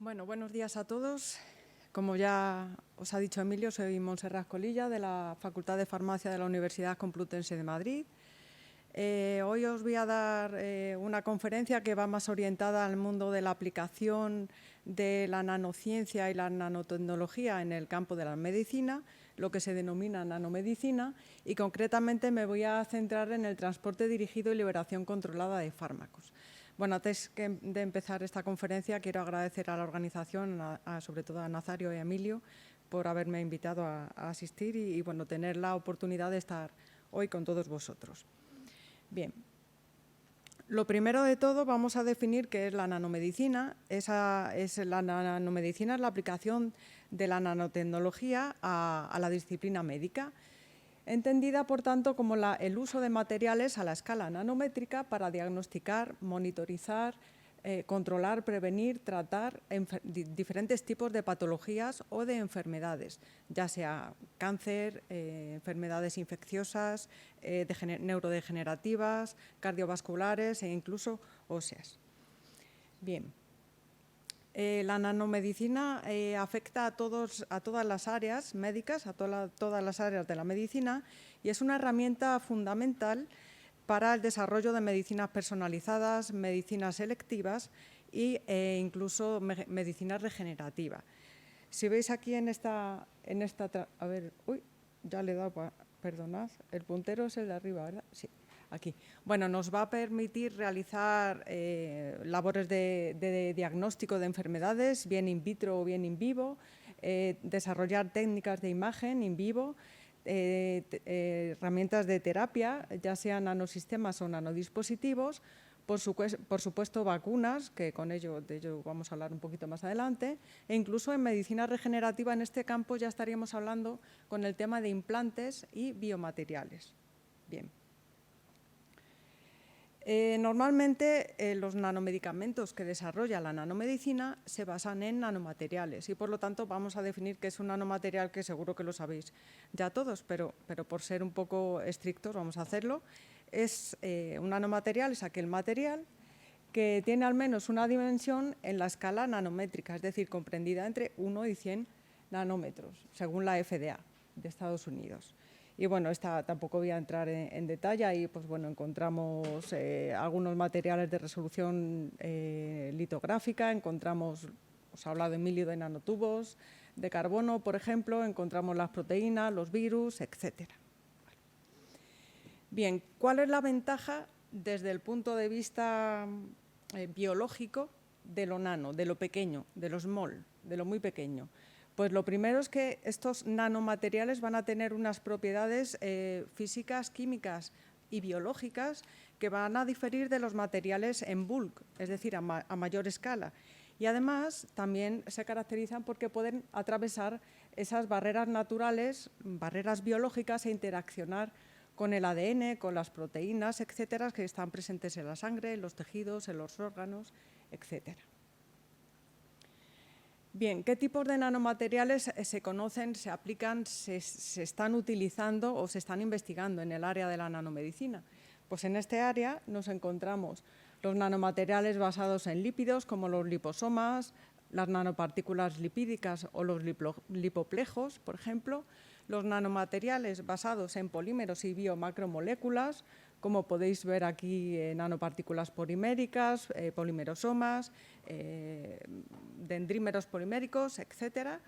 Bueno, buenos días a todos. Como ya os ha dicho Emilio, soy Montserrat Colilla, de la Facultad de Farmacia de la Universidad Complutense de Madrid. Hoy os voy a dar una conferencia que va más orientada al mundo de la aplicación de la nanociencia y la nanotecnología en el campo de la medicina, lo que se denomina nanomedicina, y concretamente me voy a centrar en el transporte dirigido y liberación controlada de fármacos. Bueno, antes de empezar esta conferencia, quiero agradecer a la organización, sobre todo a Nazario y a Emilio, por haberme invitado a asistir y bueno, tener la oportunidad de estar hoy con todos vosotros. Bien, lo primero de todo vamos a definir qué es la nanomedicina. La nanomedicina es la aplicación de la nanotecnología a la disciplina médica, entendida, por tanto, como el uso de materiales a la escala nanométrica para diagnosticar, monitorizar, controlar, prevenir, tratar diferentes tipos de patologías o de enfermedades, ya sea cáncer, enfermedades infecciosas, neurodegenerativas, cardiovasculares e incluso óseas. Bien. La nanomedicina afecta a todas las áreas médicas, a todas las áreas de la medicina, y es una herramienta fundamental para el desarrollo de medicinas personalizadas, medicinas selectivas e incluso medicina regenerativa. Si veis aquí en esta a ver, uy, ya le he dado, perdonad, el puntero es el de arriba, ¿verdad? Sí. Aquí. Bueno, nos va a permitir realizar labores de diagnóstico de enfermedades, bien in vitro o bien in vivo, desarrollar técnicas de imagen in vivo, herramientas de terapia, ya sean nanosistemas o nanodispositivos, por supuesto vacunas, que de ello vamos a hablar un poquito más adelante, e incluso en medicina regenerativa, en este campo ya estaríamos hablando con el tema de implantes y biomateriales. Bien. Normalmente los nanomedicamentos que desarrolla la nanomedicina se basan en nanomateriales y por lo tanto vamos a definir qué es un nanomaterial, que seguro que lo sabéis ya todos, pero por ser un poco estrictos vamos a hacerlo. Un nanomaterial es aquel material que tiene al menos una dimensión en la escala nanométrica, es decir, comprendida entre 1 y 100 nanómetros, según la FDA de Estados Unidos. Y bueno, tampoco voy a entrar en detalle, ahí pues bueno, encontramos algunos materiales de resolución litográfica, os ha hablado Emilio de nanotubos, de carbono, por ejemplo, encontramos las proteínas, los virus, etcétera. Bien, ¿cuál es la ventaja desde el punto de vista biológico de lo nano, de lo pequeño, de lo small, de lo muy pequeño? Pues lo primero es que estos nanomateriales van a tener unas propiedades físicas, químicas y biológicas que van a diferir de los materiales en bulk, es decir, a mayor escala. Y además también se caracterizan porque pueden atravesar esas barreras naturales, barreras biológicas e interaccionar con el ADN, con las proteínas, etcétera, que están presentes en la sangre, en los tejidos, en los órganos, etcétera. Bien, ¿qué tipos de nanomateriales se conocen, se aplican, se están utilizando o se están investigando en el área de la nanomedicina? Pues en este área nos encontramos los nanomateriales basados en lípidos, como los liposomas, las nanopartículas lipídicas o los lipoplejos, por ejemplo, los nanomateriales basados en polímeros y biomacromoléculas, como podéis ver aquí, nanopartículas poliméricas, polimerosomas, dendrímeros poliméricos, etcétera.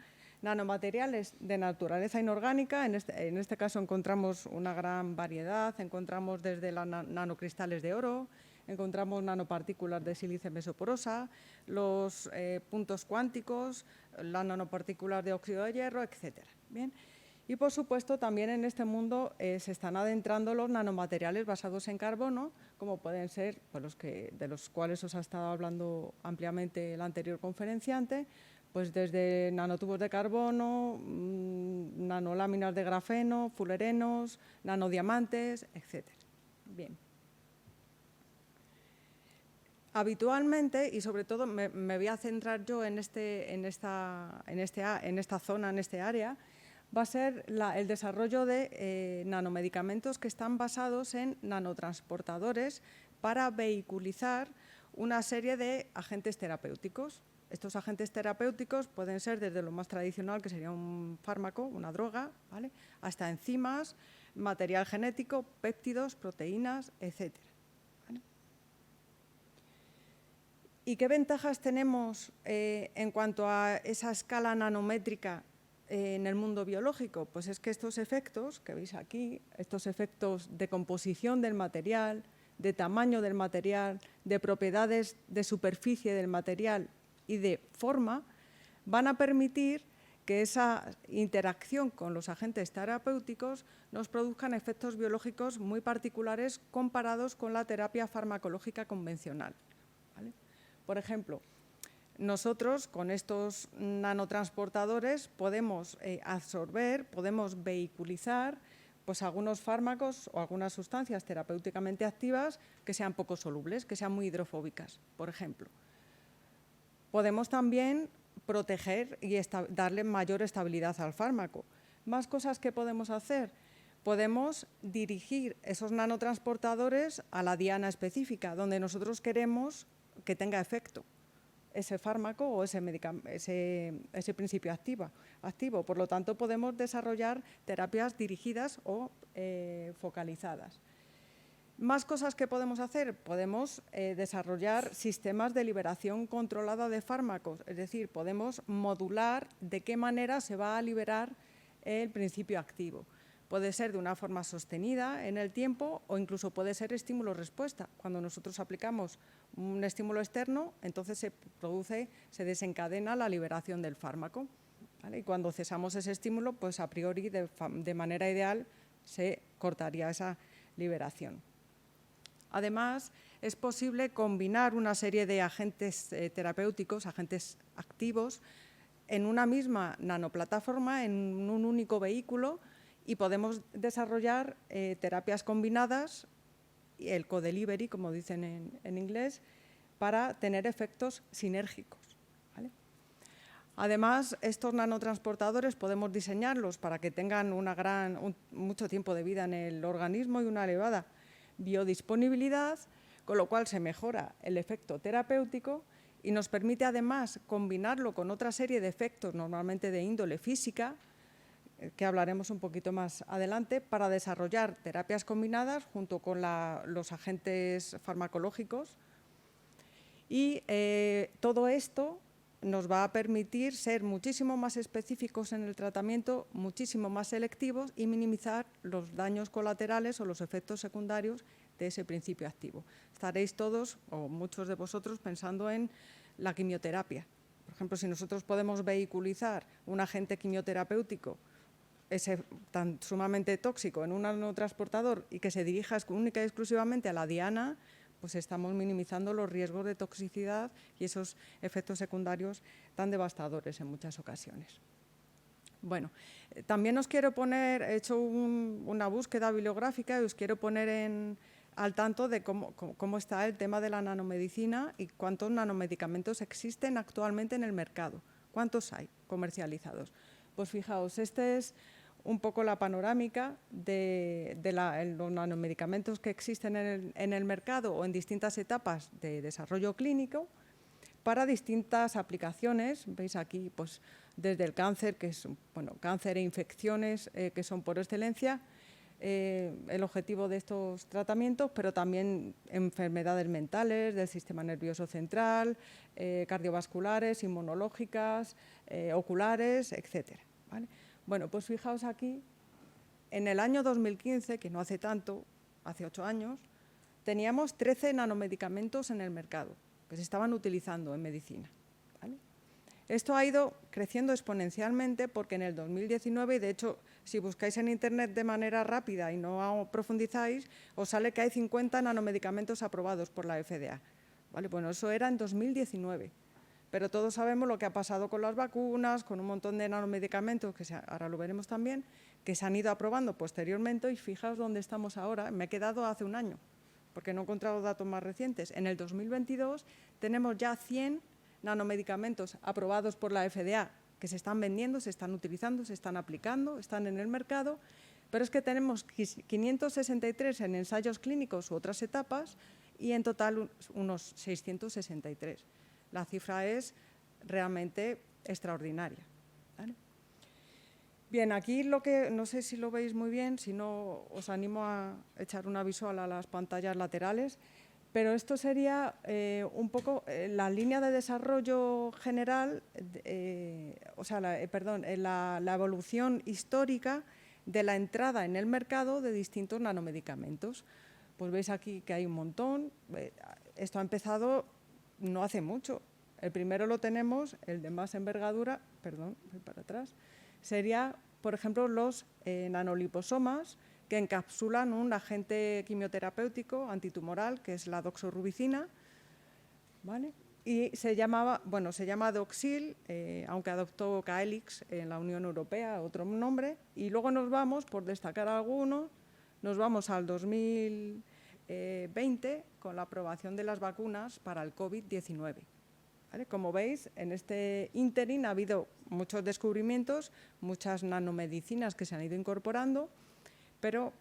Nanomateriales de naturaleza inorgánica, en este caso encontramos una gran variedad, encontramos desde nanocristales de oro, encontramos nanopartículas de sílice mesoporosa, los puntos cuánticos, las nanopartículas de óxido de hierro, etcétera. Bien. Y, por supuesto, también en este mundo se están adentrando los nanomateriales basados en carbono, como pueden ser pues, de los cuales os ha estado hablando ampliamente el anterior conferenciante, pues desde nanotubos de carbono, nanoláminas de grafeno, fullerenos, nanodiamantes, etcétera. Bien. Habitualmente, y sobre todo me voy a centrar yo en esta zona, en este área, va a ser el desarrollo de nanomedicamentos que están basados en nanotransportadores para vehiculizar una serie de agentes terapéuticos. Estos agentes terapéuticos pueden ser desde lo más tradicional, que sería un fármaco, una droga, ¿vale?, hasta enzimas, material genético, péptidos, proteínas, etc. ¿Vale? ¿Y qué ventajas tenemos en cuanto a esa escala nanométrica en el mundo biológico? Pues es que estos efectos que veis aquí, estos efectos de composición del material, de tamaño del material, de propiedades de superficie del material y de forma, van a permitir que esa interacción con los agentes terapéuticos nos produzcan efectos biológicos muy particulares comparados con la terapia farmacológica convencional, ¿vale? Por ejemplo, nosotros con estos nanotransportadores podemos absorber, podemos vehiculizar pues, algunos fármacos o algunas sustancias terapéuticamente activas que sean poco solubles, que sean muy hidrofóbicas, por ejemplo. Podemos también proteger y darle mayor estabilidad al fármaco. Más cosas que podemos hacer. Podemos dirigir esos nanotransportadores a la diana específica, donde nosotros queremos que tenga efecto ese fármaco o ese principio activo. Por lo tanto, podemos desarrollar terapias dirigidas o focalizadas. Más cosas que podemos hacer. Podemos desarrollar sistemas de liberación controlada de fármacos, es decir, podemos modular de qué manera se va a liberar el principio activo. Puede ser de una forma sostenida en el tiempo o incluso puede ser estímulo-respuesta. Cuando nosotros aplicamos un estímulo externo, entonces se desencadena la liberación del fármaco, ¿vale? Y cuando cesamos ese estímulo, pues a priori, de manera ideal, se cortaría esa liberación. Además, es posible combinar una serie de agentes terapéuticos, agentes activos, en una misma nanoplataforma, en un único vehículo, y podemos desarrollar terapias combinadas, el co-delivery, como dicen en inglés, para tener efectos sinérgicos, ¿vale? Además, estos nanotransportadores podemos diseñarlos para que tengan mucho tiempo de vida en el organismo y una elevada biodisponibilidad, con lo cual se mejora el efecto terapéutico y nos permite además combinarlo con otra serie de efectos, normalmente de índole física, que hablaremos un poquito más adelante, para desarrollar terapias combinadas junto con los agentes farmacológicos. Y todo esto nos va a permitir ser muchísimo más específicos en el tratamiento, muchísimo más selectivos y minimizar los daños colaterales o los efectos secundarios de ese principio activo. Estaréis todos, o muchos de vosotros, pensando en la quimioterapia. Por ejemplo, si nosotros podemos vehiculizar un agente quimioterapéutico tan sumamente tóxico en un nanotransportador y que se dirija única y exclusivamente a la diana, pues estamos minimizando los riesgos de toxicidad y esos efectos secundarios tan devastadores en muchas ocasiones. Bueno, también os quiero poner, he hecho una búsqueda bibliográfica y os quiero poner al tanto de cómo está el tema de la nanomedicina y cuántos nanomedicamentos existen actualmente en el mercado. ¿Cuántos hay comercializados? Pues fijaos, este es un poco la panorámica de los nanomedicamentos que existen en el mercado o en distintas etapas de desarrollo clínico para distintas aplicaciones. Veis aquí, pues, desde el cáncer, que es cáncer e infecciones que son por excelencia el objetivo de estos tratamientos, pero también enfermedades mentales del sistema nervioso central, cardiovasculares, inmunológicas, oculares, etcétera, ¿vale? Bueno, pues fijaos aquí, en el año 2015, que no hace tanto, hace 8 años, teníamos 13 nanomedicamentos en el mercado que se estaban utilizando en medicina, ¿vale? Esto ha ido creciendo exponencialmente porque en el 2019, y de hecho, si buscáis en Internet de manera rápida y no profundizáis, os sale que hay 50 nanomedicamentos aprobados por la FDA, ¿vale? Bueno, eso era en 2019. Pero todos sabemos lo que ha pasado con las vacunas, con un montón de nanomedicamentos, que ahora lo veremos también, que se han ido aprobando posteriormente y fijaos dónde estamos ahora. Me he quedado hace un año, porque no he encontrado datos más recientes. En el 2022 tenemos ya 100 nanomedicamentos aprobados por la FDA que se están vendiendo, se están utilizando, se están aplicando, están en el mercado, pero es que tenemos 563 en ensayos clínicos u otras etapas y en total unos 663. La cifra es realmente extraordinaria. ¿Vale? Bien, aquí lo que, no sé si lo veis muy bien, si no os animo a echar una visual a las pantallas laterales, pero esto sería un poco la línea de desarrollo general, la evolución histórica de la entrada en el mercado de distintos nanomedicamentos. Pues veis aquí que hay un montón. Esto ha empezado no hace mucho. El primero lo tenemos, el de más envergadura, perdón, voy para atrás, sería, por ejemplo, los nanoliposomas, que encapsulan un agente quimioterapéutico antitumoral, que es la doxorubicina, ¿vale? Y se llama Doxil, aunque adoptó Caelix en la Unión Europea, otro nombre. Y luego nos vamos, por destacar algunos, nos vamos al 2020 con la aprobación de las vacunas para el COVID-19. ¿Vale? Como veis, en este ínterin ha habido muchos descubrimientos, muchas nanomedicinas que se han ido incorporando, pero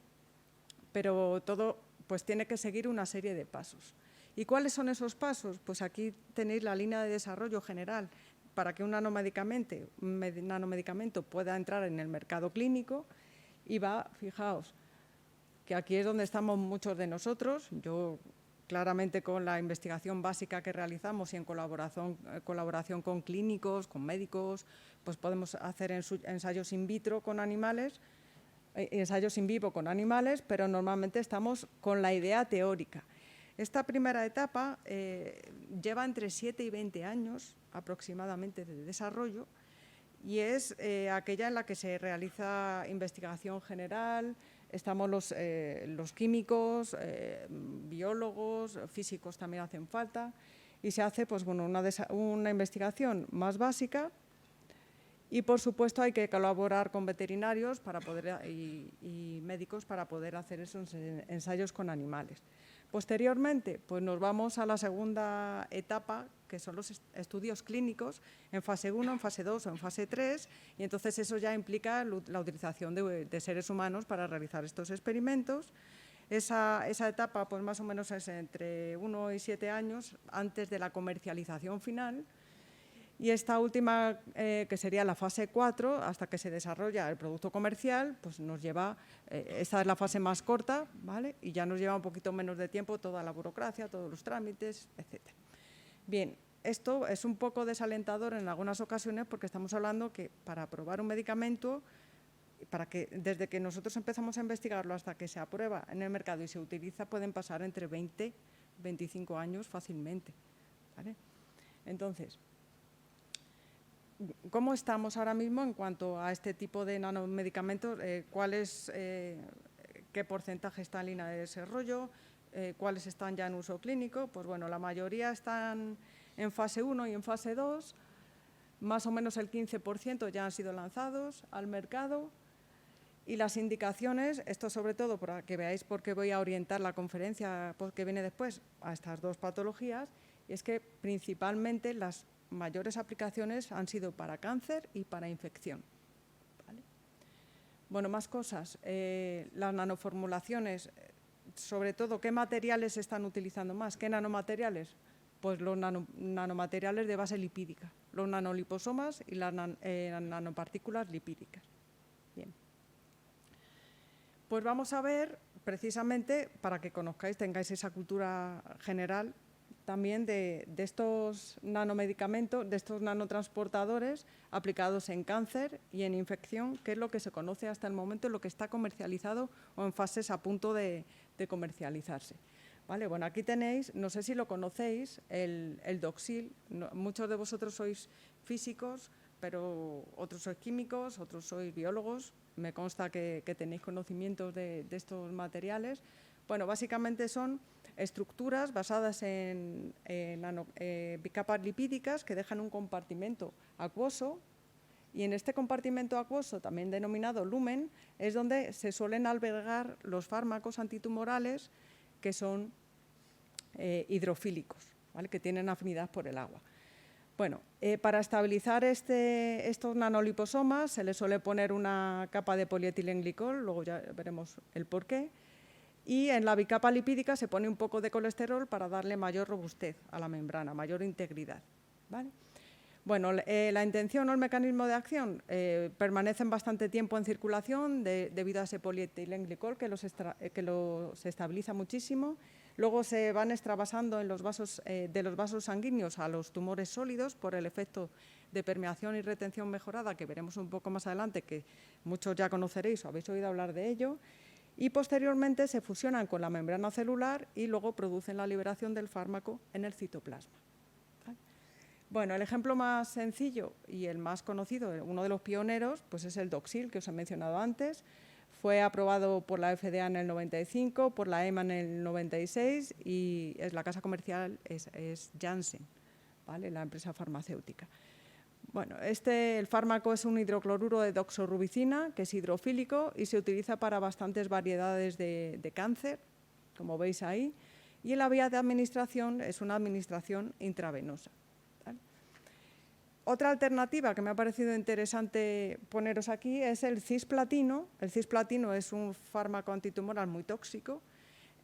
todo pues, tiene que seguir una serie de pasos. ¿Y cuáles son esos pasos? Pues aquí tenéis la línea de desarrollo general para que un nanomedicamento pueda entrar en el mercado clínico y fijaos, que aquí es donde estamos muchos de nosotros. Yo claramente con la investigación básica que realizamos y en colaboración con clínicos, con médicos, pues podemos hacer ensayos in vitro con animales, ensayos in vivo con animales, pero normalmente estamos con la idea teórica. Esta primera etapa lleva entre 7 y 20 años aproximadamente de desarrollo y es aquella en la que se realiza investigación general. Estamos los químicos, biólogos, físicos también hacen falta, y se hace pues, bueno, una investigación más básica y, por supuesto, hay que colaborar con veterinarios y médicos para poder hacer esos ensayos con animales. Posteriormente, pues nos vamos a la segunda etapa, que son los estudios clínicos, en fase 1, en fase 2 o en fase 3, y entonces eso ya implica la utilización de seres humanos para realizar estos experimentos. Esa etapa, pues más o menos es entre 1 y 7 años antes de la comercialización final. Y esta última, que sería la fase 4, hasta que se desarrolla el producto comercial, pues nos lleva, esta es la fase más corta, ¿vale? Y ya nos lleva un poquito menos de tiempo toda la burocracia, todos los trámites, etc. Bien, esto es un poco desalentador en algunas ocasiones porque estamos hablando que para aprobar un medicamento, desde que nosotros empezamos a investigarlo hasta que se aprueba en el mercado y se utiliza, pueden pasar entre 20 y 25 años fácilmente, ¿vale? Entonces, ¿cómo estamos ahora mismo en cuanto a este tipo de nanomedicamentos? ¿Qué porcentaje está en línea de desarrollo? ¿Cuáles están ya en uso clínico? Pues bueno, la mayoría están en fase 1 y en fase 2. Más o menos el 15% ya han sido lanzados al mercado. Y las indicaciones, esto sobre todo para que veáis por qué voy a orientar la conferencia que viene después a estas dos patologías, y es que principalmente las mayores aplicaciones han sido para cáncer y para infección. ¿Vale? Bueno, más cosas. Las nanoformulaciones, sobre todo, ¿qué materiales se están utilizando más? ¿Qué nanomateriales? Pues los nanomateriales de base lipídica, los nanoliposomas y las nanopartículas lipídicas. Bien. Pues vamos a ver, precisamente, para que conozcáis, tengáis esa cultura general, también de estos nanomedicamentos, de estos nanotransportadores aplicados en cáncer y en infección, que es lo que se conoce hasta el momento, lo que está comercializado o en fases a punto de comercializarse. ¿Vale? Bueno, aquí tenéis, no sé si lo conocéis, el Doxil. Muchos de vosotros sois físicos, pero otros sois químicos, otros sois biólogos. Me consta que tenéis conocimientos de estos materiales. Bueno, básicamente son estructuras basadas en bicapas lipídicas que dejan un compartimento acuoso, y en este compartimento acuoso, también denominado lumen, es donde se suelen albergar los fármacos antitumorales que son hidrofílicos, ¿vale? Que tienen afinidad por el agua. Bueno, para estabilizar estos nanoliposomas se les suele poner una capa de polietilenglicol, luego ya veremos el porqué. Y en la bicapa lipídica se pone un poco de colesterol para darle mayor robustez a la membrana, mayor integridad, ¿vale? Bueno, la intención o el mecanismo de acción permanecen bastante tiempo en circulación debido a ese polietilenglicol que los estabiliza muchísimo. Luego se van extravasando en los vasos, de los vasos sanguíneos a los tumores sólidos por el efecto de permeación y retención mejorada, que veremos un poco más adelante, que muchos ya conoceréis o habéis oído hablar de ello. Y posteriormente se fusionan con la membrana celular y luego producen la liberación del fármaco en el citoplasma. Bueno, el ejemplo más sencillo y el más conocido, uno de los pioneros, pues es el Doxil, que os he mencionado antes. Fue aprobado por la FDA en el 95, por la EMA en el 96 y la casa comercial es Janssen, ¿vale? La empresa farmacéutica. Bueno, el fármaco es un hidrocloruro de doxorubicina, que es hidrofílico y se utiliza para bastantes variedades de cáncer, como veis ahí, y la vía de administración es una administración intravenosa. Otra alternativa que me ha parecido interesante poneros aquí es el cisplatino. El cisplatino es un fármaco antitumoral muy tóxico,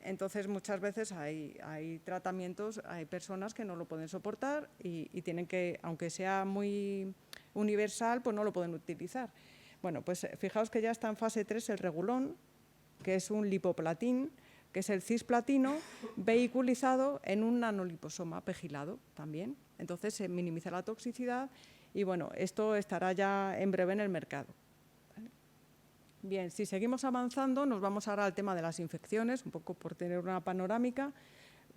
entonces muchas veces hay tratamientos, hay personas que no lo pueden soportar y tienen que, aunque sea muy universal, pues no lo pueden utilizar. Bueno, pues fijaos que ya está en fase 3 el Regulón, que es un lipoplatín, que es el cisplatino vehiculizado en un nanoliposoma pegilado también. Entonces se minimiza la toxicidad y bueno, esto estará ya en breve en el mercado. Bien, si seguimos avanzando, nos vamos ahora al tema de las infecciones, un poco por tener una panorámica,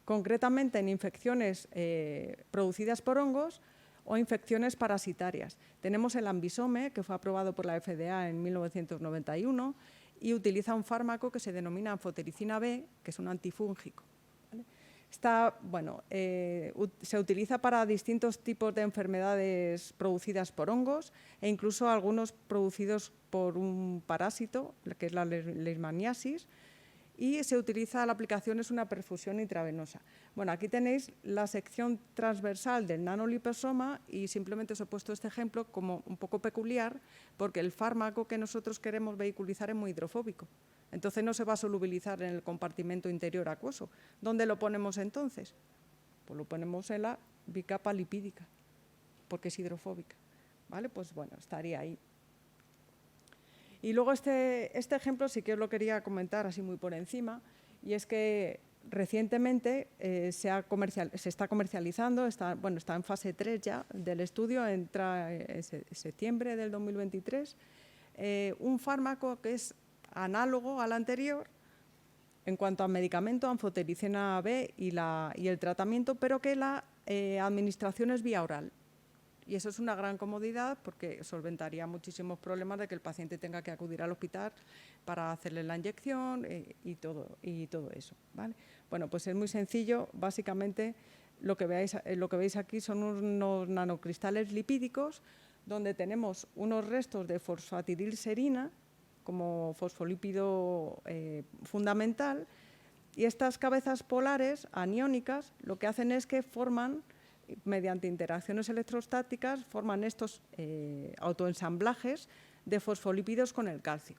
concretamente en infecciones producidas por hongos o infecciones parasitarias. Tenemos el Ambisome, que fue aprobado por la FDA en 1991 y utiliza un fármaco que se denomina anfotericina B, que es un antifúngico. ¿Vale? Se utiliza para distintos tipos de enfermedades producidas por hongos e incluso algunos producidos por un parásito, que es la leishmaniasis, y se utiliza, la aplicación es una perfusión intravenosa. Bueno, aquí tenéis la sección transversal del nanoliposoma y simplemente os he puesto este ejemplo como un poco peculiar porque el fármaco que nosotros queremos vehiculizar es muy hidrofóbico. Entonces no se va a solubilizar en el compartimento interior acuoso. ¿Dónde lo ponemos entonces? Pues lo ponemos en la bicapa lipídica porque es hidrofóbica. ¿Vale? Pues bueno, estaría ahí. Y luego este ejemplo sí que os lo quería comentar así muy por encima, y es que recientemente se está comercializando, está en fase 3 ya del estudio, entra en septiembre del 2023, un fármaco que es análogo al anterior en cuanto a medicamento, anfotericina B y el tratamiento, pero que la administración es vía oral. Y eso es una gran comodidad porque solventaría muchísimos problemas de que el paciente tenga que acudir al hospital para hacerle la inyección y todo eso, ¿vale? Bueno, pues es muy sencillo. Básicamente lo que veis aquí son unos nanocristales lipídicos donde tenemos unos restos de fosfatidilserina como fosfolípido fundamental, y estas cabezas polares aniónicas lo que hacen es que forman, mediante interacciones electrostáticas, forman estos autoensamblajes de fosfolípidos con el calcio,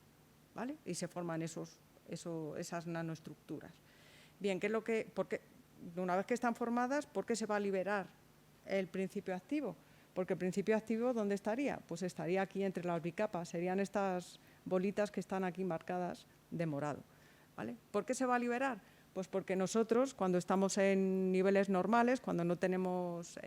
¿vale? Y se forman esas nanoestructuras. Bien, una vez que están formadas, ¿por qué se va a liberar el principio activo? Porque el principio activo, ¿dónde estaría? Pues estaría aquí entre las bicapas, serían estas bolitas que están aquí marcadas de morado, ¿vale? ¿Por qué se va a liberar? Pues porque nosotros, cuando estamos en niveles normales, cuando no tenemos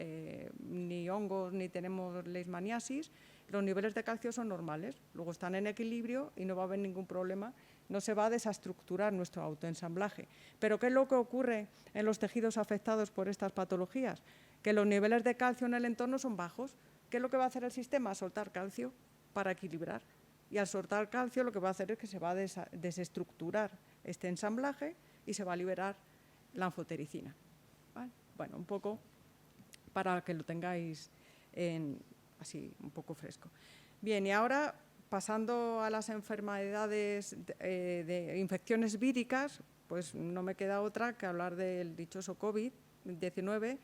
ni hongos ni tenemos leishmaniasis, los niveles de calcio son normales, luego están en equilibrio y no va a haber ningún problema, no se va a desestructurar nuestro autoensamblaje. Pero ¿qué es lo que ocurre en los tejidos afectados por estas patologías? Que los niveles de calcio en el entorno son bajos. ¿Qué es lo que va a hacer el sistema? Soltar calcio para equilibrar. Y al soltar calcio lo que va a hacer es que se va a desestructurar este ensamblaje y se va a liberar la anfotericina. ¿Vale? Bueno, un poco para que lo tengáis así un poco fresco. Bien, y ahora pasando a las enfermedades de infecciones víricas, pues no me queda otra que hablar del dichoso COVID-19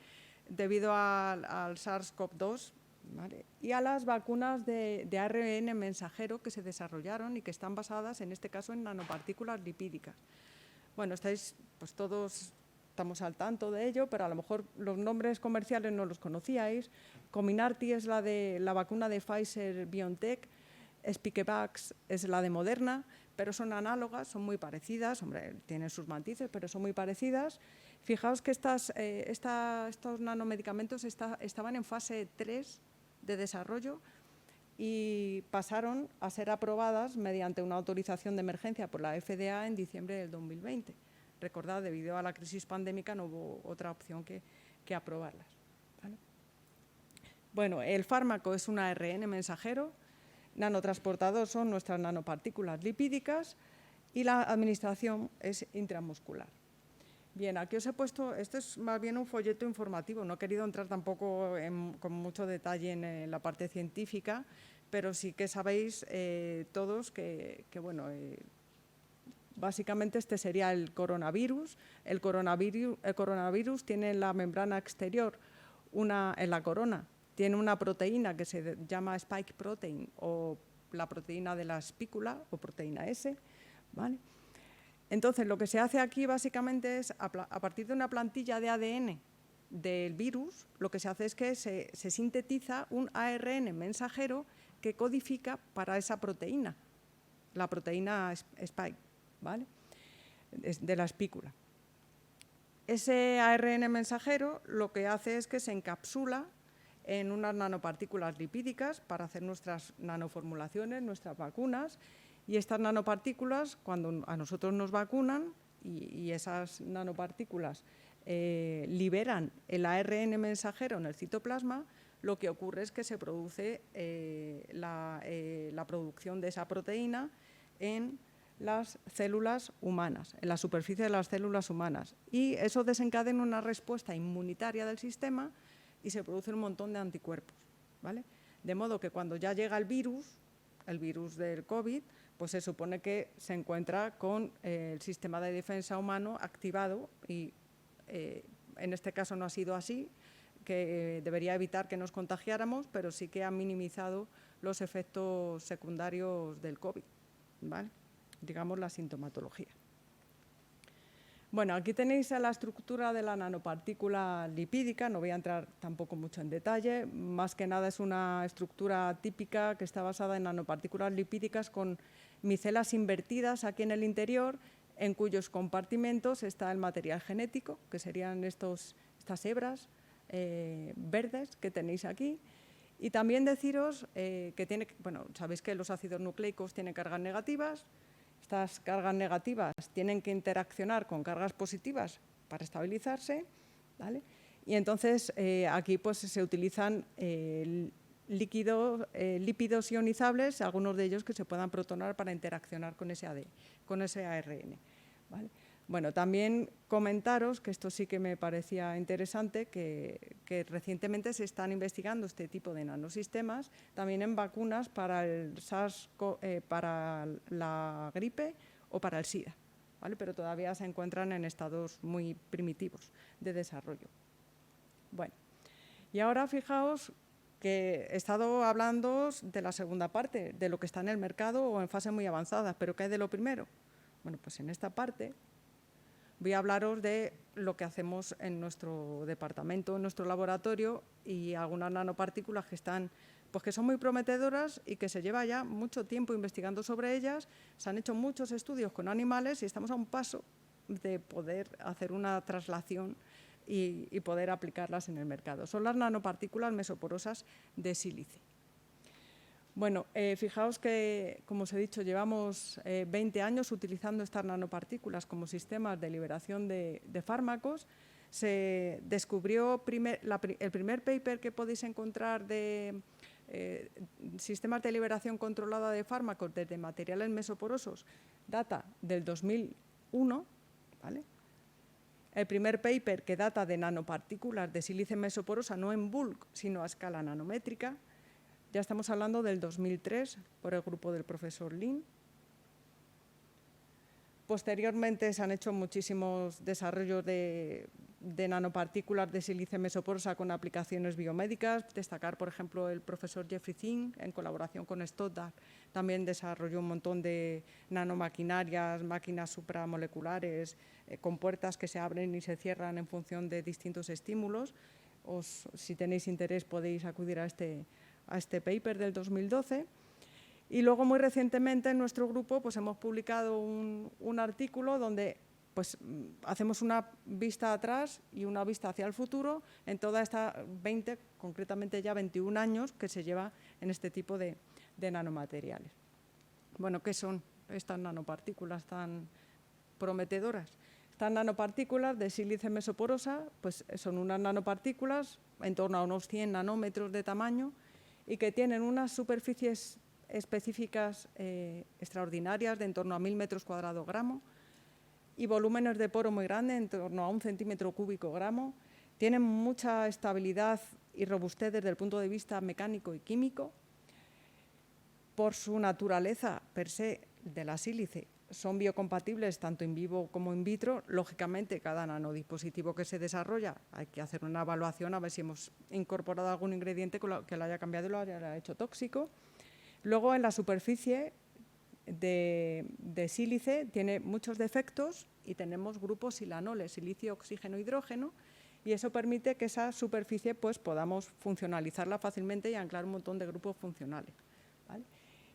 debido al SARS-CoV-2, ¿vale? Y a las vacunas de ARN mensajero que se desarrollaron y que están basadas, en este caso, en nanopartículas lipídicas. Bueno, estáis pues todos estamos al tanto de ello, pero a lo mejor los nombres comerciales no los conocíais. Comirnaty es la vacuna de Pfizer-BioNTech, Spikevax es la de Moderna, pero son análogas, son muy parecidas, hombre, tienen sus matices, pero son muy parecidas. Fijaos que estos nanomedicamentos estaban en fase 3 de desarrollo y pasaron a ser aprobadas mediante una autorización de emergencia por la FDA en diciembre del 2020. Recordad, debido a la crisis pandémica no hubo otra opción que aprobarlas, ¿vale? Bueno, el fármaco es un ARN mensajero, nanotransportador son nuestras nanopartículas lipídicas y la administración es intramuscular. Bien, aquí os he puesto, esto es más bien un folleto informativo, no he querido entrar tampoco con mucho detalle en la parte científica, pero sí que sabéis todos que bueno, básicamente este sería el coronavirus. El coronavirus tiene en la membrana exterior, en la corona, tiene una proteína que se llama spike protein o la proteína de la espícula o proteína S, ¿vale? Entonces, lo que se hace aquí básicamente es, a partir de una plantilla de ADN del virus, lo que se hace es que se sintetiza un ARN mensajero que codifica para esa proteína, la proteína spike, ¿vale? De la espícula. Ese ARN mensajero lo que hace es que se encapsula en unas nanopartículas lipídicas para hacer nuestras nanoformulaciones, nuestras vacunas, y estas nanopartículas, cuando a nosotros nos vacunan y esas nanopartículas liberan el ARN mensajero en el citoplasma, lo que ocurre es que se produce la producción de esa proteína en las células humanas, en la superficie de las células humanas. Y eso desencadena una respuesta inmunitaria del sistema y se produce un montón de anticuerpos, ¿vale? De modo que cuando ya llega el virus del COVID, pues se supone que se encuentra con el sistema de defensa humano activado y en este caso no ha sido así, que debería evitar que nos contagiáramos, pero sí que ha minimizado los efectos secundarios del COVID, ¿vale? Digamos la sintomatología. Bueno, aquí tenéis la estructura de la nanopartícula lipídica, no voy a entrar tampoco mucho en detalle, más que nada es una estructura típica que está basada en nanopartículas lipídicas con micelas invertidas aquí en el interior, en cuyos compartimentos está el material genético, que serían estas hebras verdes que tenéis aquí. Y también deciros que sabéis que los ácidos nucleicos tienen cargas negativas. Estas cargas negativas tienen que interaccionar con cargas positivas para estabilizarse, ¿vale? Y entonces aquí pues, se utilizan lípidos ionizables, algunos de ellos que se puedan protonar para interaccionar con ese ARN, ¿vale? Bueno, también comentaros, que esto sí que me parecía interesante, que recientemente se están investigando este tipo de nanosistemas también en vacunas para el para la gripe o para el SIDA, ¿vale? Pero todavía se encuentran en estados muy primitivos de desarrollo. Bueno, y ahora fijaos que he estado hablando de la segunda parte, de lo que está en el mercado o en fase muy avanzada, pero ¿qué hay de lo primero? Bueno, pues en esta parte voy a hablaros de lo que hacemos en nuestro departamento, en nuestro laboratorio y algunas nanopartículas que que son muy prometedoras y que se lleva ya mucho tiempo investigando sobre ellas. Se han hecho muchos estudios con animales y estamos a un paso de poder hacer una traslación y poder aplicarlas en el mercado. Son las nanopartículas mesoporosas de sílice. Bueno, fijaos que, como os he dicho, llevamos 20 años utilizando estas nanopartículas como sistemas de liberación de fármacos. Se descubrió el primer paper que podéis encontrar de sistemas de liberación controlada de fármacos desde materiales mesoporosos, data del 2001, ¿vale? El primer paper que data de nanopartículas de sílice mesoporosa, no en bulk, sino a escala nanométrica, ya estamos hablando del 2003, por el grupo del profesor Lin. Posteriormente se han hecho muchísimos desarrollos de nanopartículas de sílice mesoporosa con aplicaciones biomédicas. Destacar, por ejemplo, el profesor Jeffrey Zing, en colaboración con Stoddard, también desarrolló un montón de nanomaquinarias, máquinas supramoleculares, compuertas que se abren y se cierran en función de distintos estímulos. Si tenéis interés, podéis acudir a este paper del 2012. Y luego, muy recientemente, en nuestro grupo pues, hemos publicado un artículo donde pues, hacemos una vista atrás y una vista hacia el futuro en toda esta 20, concretamente ya 21 años que se lleva en este tipo de nanomateriales. Bueno, ¿qué son estas nanopartículas tan prometedoras? Estas nanopartículas de sílice mesoporosa pues, son unas nanopartículas en torno a unos 100 nanómetros de tamaño y que tienen unas superficies específicas extraordinarias de en torno a 1000 metros cuadrados gramo y volúmenes de poro muy grandes, en torno a 1 centímetro cúbico gramo. Tienen mucha estabilidad y robustez desde el punto de vista mecánico y químico. Por su naturaleza per se de la sílice, son biocompatibles tanto in vivo como in vitro. Lógicamente, cada nanodispositivo que se desarrolla hay que hacer una evaluación a ver si hemos incorporado algún ingrediente que lo haya cambiado y lo haya hecho tóxico. Luego, en la superficie de sílice tiene muchos defectos y tenemos grupos silanoles, silicio, oxígeno, hidrógeno, y eso permite que esa superficie pues, podamos funcionalizarla fácilmente y anclar un montón de grupos funcionales, ¿vale?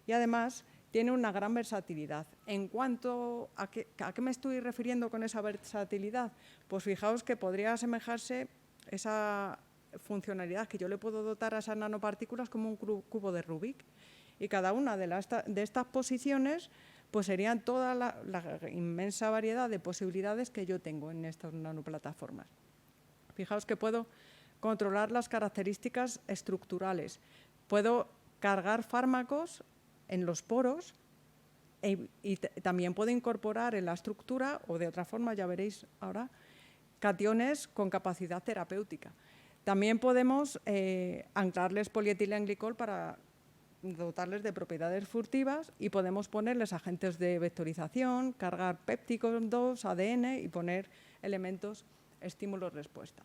Y además tiene una gran versatilidad. En cuanto a qué me estoy refiriendo con esa versatilidad, pues fijaos que podría asemejarse esa funcionalidad que yo le puedo dotar a esas nanopartículas como un cubo de Rubik. Y cada una de estas posiciones pues serían toda la inmensa variedad de posibilidades que yo tengo en estas nanoplataformas. Fijaos que puedo controlar las características estructurales, puedo cargar fármacos en los poros y también puedo incorporar en la estructura, o de otra forma, ya veréis ahora, cationes con capacidad terapéutica. También podemos anclarles polietilenglicol para dotarles de propiedades furtivas y podemos ponerles agentes de vectorización, cargar pépticos 2, ADN y poner elementos estímulo-respuesta.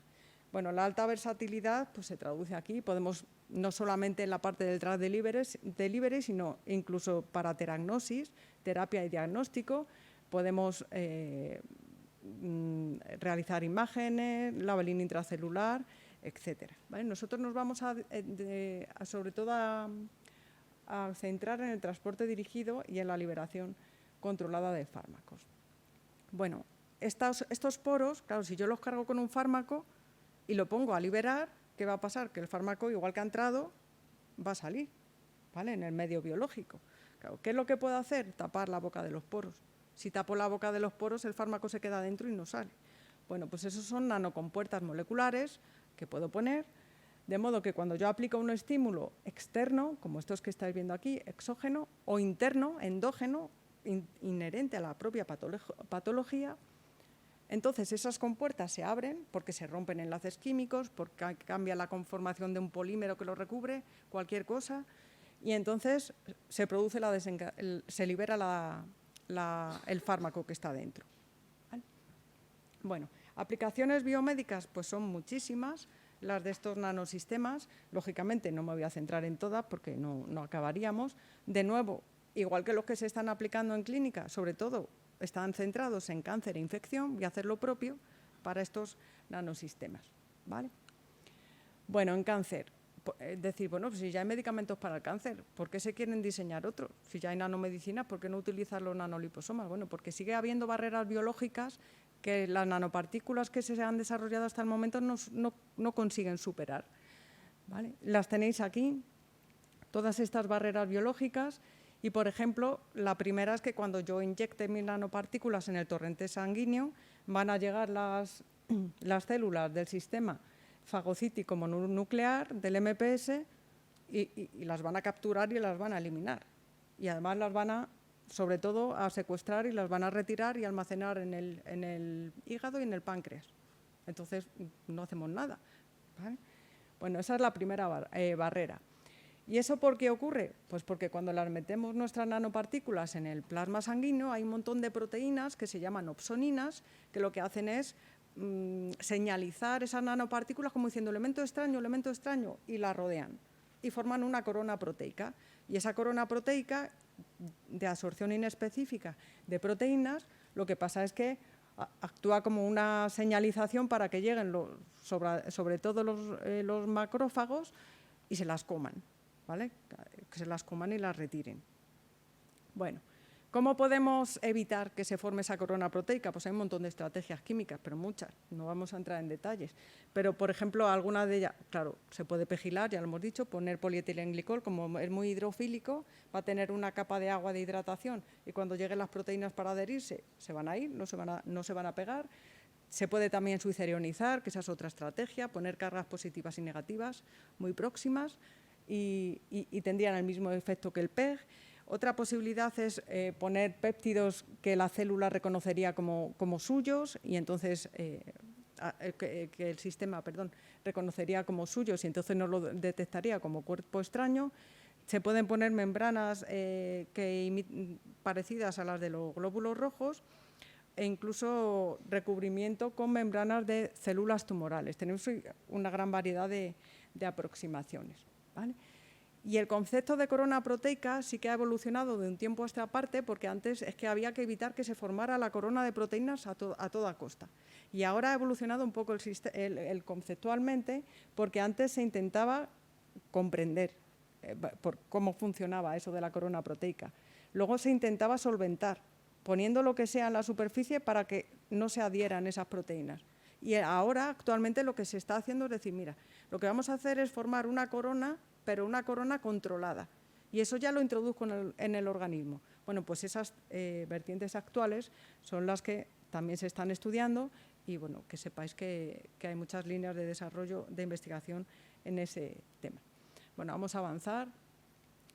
Bueno, la alta versatilidad pues, se traduce aquí. Podemos, no solamente en la parte del drug delivery, sino incluso para teragnosis, terapia y diagnóstico. Podemos realizar imágenes, labelín intracelular, etc. ¿Vale? Nosotros nos vamos sobre todo a centrar en el transporte dirigido y en la liberación controlada de fármacos. Bueno, estos poros, claro, si yo los cargo con un fármaco y lo pongo a liberar, ¿qué va a pasar? Que el fármaco, igual que ha entrado, va a salir, ¿vale? En el medio biológico. Claro, ¿qué es lo que puedo hacer? Tapar la boca de los poros. Si tapo la boca de los poros, el fármaco se queda dentro y no sale. Bueno, pues esos son nanocompuertas moleculares que puedo poner, de modo que cuando yo aplico un estímulo externo, como estos que estáis viendo aquí, exógeno, o interno, endógeno, inherente a la propia patología, entonces esas compuertas se abren porque se rompen enlaces químicos, porque cambia la conformación de un polímero que lo recubre, cualquier cosa, y entonces se produce se libera el fármaco que está dentro. ¿Vale? Bueno, aplicaciones biomédicas pues son muchísimas las de estos nanosistemas. Lógicamente no me voy a centrar en todas porque no acabaríamos. De nuevo, igual que los que se están aplicando en clínica, sobre todo están centrados en cáncer e infección, voy a hacer lo propio para estos nanosistemas, ¿vale? Bueno, en cáncer, decir, bueno, pues si ya hay medicamentos para el cáncer, ¿por qué se quieren diseñar otros? Si ya hay nanomedicina, ¿por qué no utilizar los nanoliposomas? Bueno, porque sigue habiendo barreras biológicas que las nanopartículas que se han desarrollado hasta el momento no consiguen superar, ¿vale? Las tenéis aquí, todas estas barreras biológicas. Y, por ejemplo, la primera es que cuando yo inyecte mis nanopartículas en el torrente sanguíneo, van a llegar las células del sistema fagocítico mononuclear, del MPS, y las van a capturar y las van a eliminar. Y además las van a, sobre todo, a secuestrar y las van a retirar y almacenar en el hígado y en el páncreas. Entonces, no hacemos nada, ¿vale? Bueno, esa es la primera barrera. ¿Y eso por qué ocurre? Pues porque cuando las metemos nuestras nanopartículas en el plasma sanguíneo hay un montón de proteínas que se llaman opsoninas, que lo que hacen es señalizar esas nanopartículas como diciendo elemento extraño, y las rodean y forman una corona proteica. Y esa corona proteica de absorción inespecífica de proteínas, lo que pasa es que actúa como una señalización para que lleguen sobre todo los macrófagos y se las coman, ¿vale? Que se las coman y las retiren. Bueno, ¿cómo podemos evitar que se forme esa corona proteica? Pues hay un montón de estrategias químicas, pero muchas, no vamos a entrar en detalles. Pero, por ejemplo, alguna de ellas, claro, se puede pegilar, ya lo hemos dicho, poner polietilenglicol, como es muy hidrofílico, va a tener una capa de agua de hidratación y cuando lleguen las proteínas para adherirse, se van a ir, no se van a pegar. Se puede también suicerionizar, que esa es otra estrategia, poner cargas positivas y negativas muy próximas y tendrían el mismo efecto que el PEG. Otra posibilidad es poner péptidos que la célula reconocería como suyos y entonces que el sistema reconocería como suyos y entonces no lo detectaría como cuerpo extraño. Se pueden poner membranas parecidas a las de los glóbulos rojos e incluso recubrimiento con membranas de células tumorales. Tenemos una gran variedad de aproximaciones, ¿vale? Y el concepto de corona proteica sí que ha evolucionado de un tiempo a esta parte porque antes es que había que evitar que se formara la corona de proteínas a toda costa. Y ahora ha evolucionado un poco el conceptualmente porque antes se intentaba comprender por cómo funcionaba eso de la corona proteica. Luego se intentaba solventar, poniendo lo que sea en la superficie para que no se adhieran esas proteínas. Y ahora, actualmente, lo que se está haciendo es decir, mira, lo que vamos a hacer es formar una corona, pero una corona controlada. Y eso ya lo introduzco en el organismo. Bueno, pues esas vertientes actuales son las que también se están estudiando y, bueno, que sepáis que hay muchas líneas de desarrollo, de investigación en ese tema. Bueno, vamos a avanzar.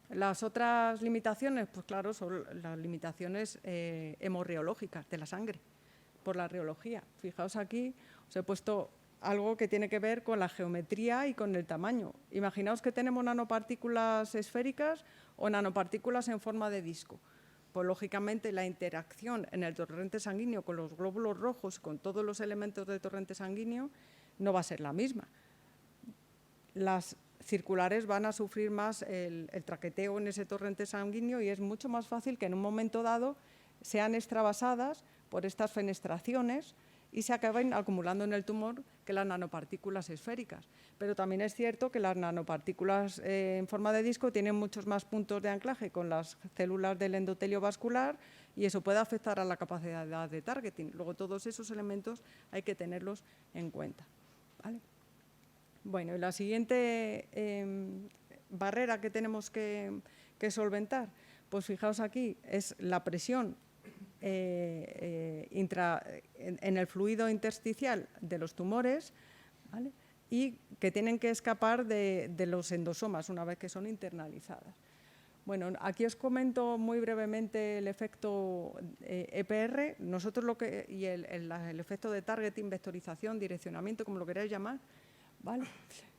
Las otras limitaciones, pues claro, son las limitaciones hemorreológicas de la sangre, por la reología. Fijaos aquí, os he puesto algo que tiene que ver con la geometría y con el tamaño. Imaginaos que tenemos nanopartículas esféricas o nanopartículas en forma de disco. Pues lógicamente la interacción en el torrente sanguíneo con los glóbulos rojos, con todos los elementos del torrente sanguíneo, no va a ser la misma. Las circulares van a sufrir más el traqueteo en ese torrente sanguíneo y es mucho más fácil que en un momento dado sean extravasadas por estas fenestraciones y se acaben acumulando en el tumor que las nanopartículas esféricas. Pero también es cierto que las nanopartículas en forma de disco tienen muchos más puntos de anclaje con las células del endotelio vascular y eso puede afectar a la capacidad de targeting. Luego todos esos elementos hay que tenerlos en cuenta, ¿vale? Bueno, y la siguiente barrera que tenemos que solventar, pues fijaos aquí, es la presión en el fluido intersticial de los tumores, ¿vale? Y que tienen que escapar de los endosomas una vez que son internalizadas. Bueno, aquí os comento muy brevemente el efecto EPR, nosotros y el efecto de targeting, vectorización, direccionamiento, como lo queráis llamar, ¿vale?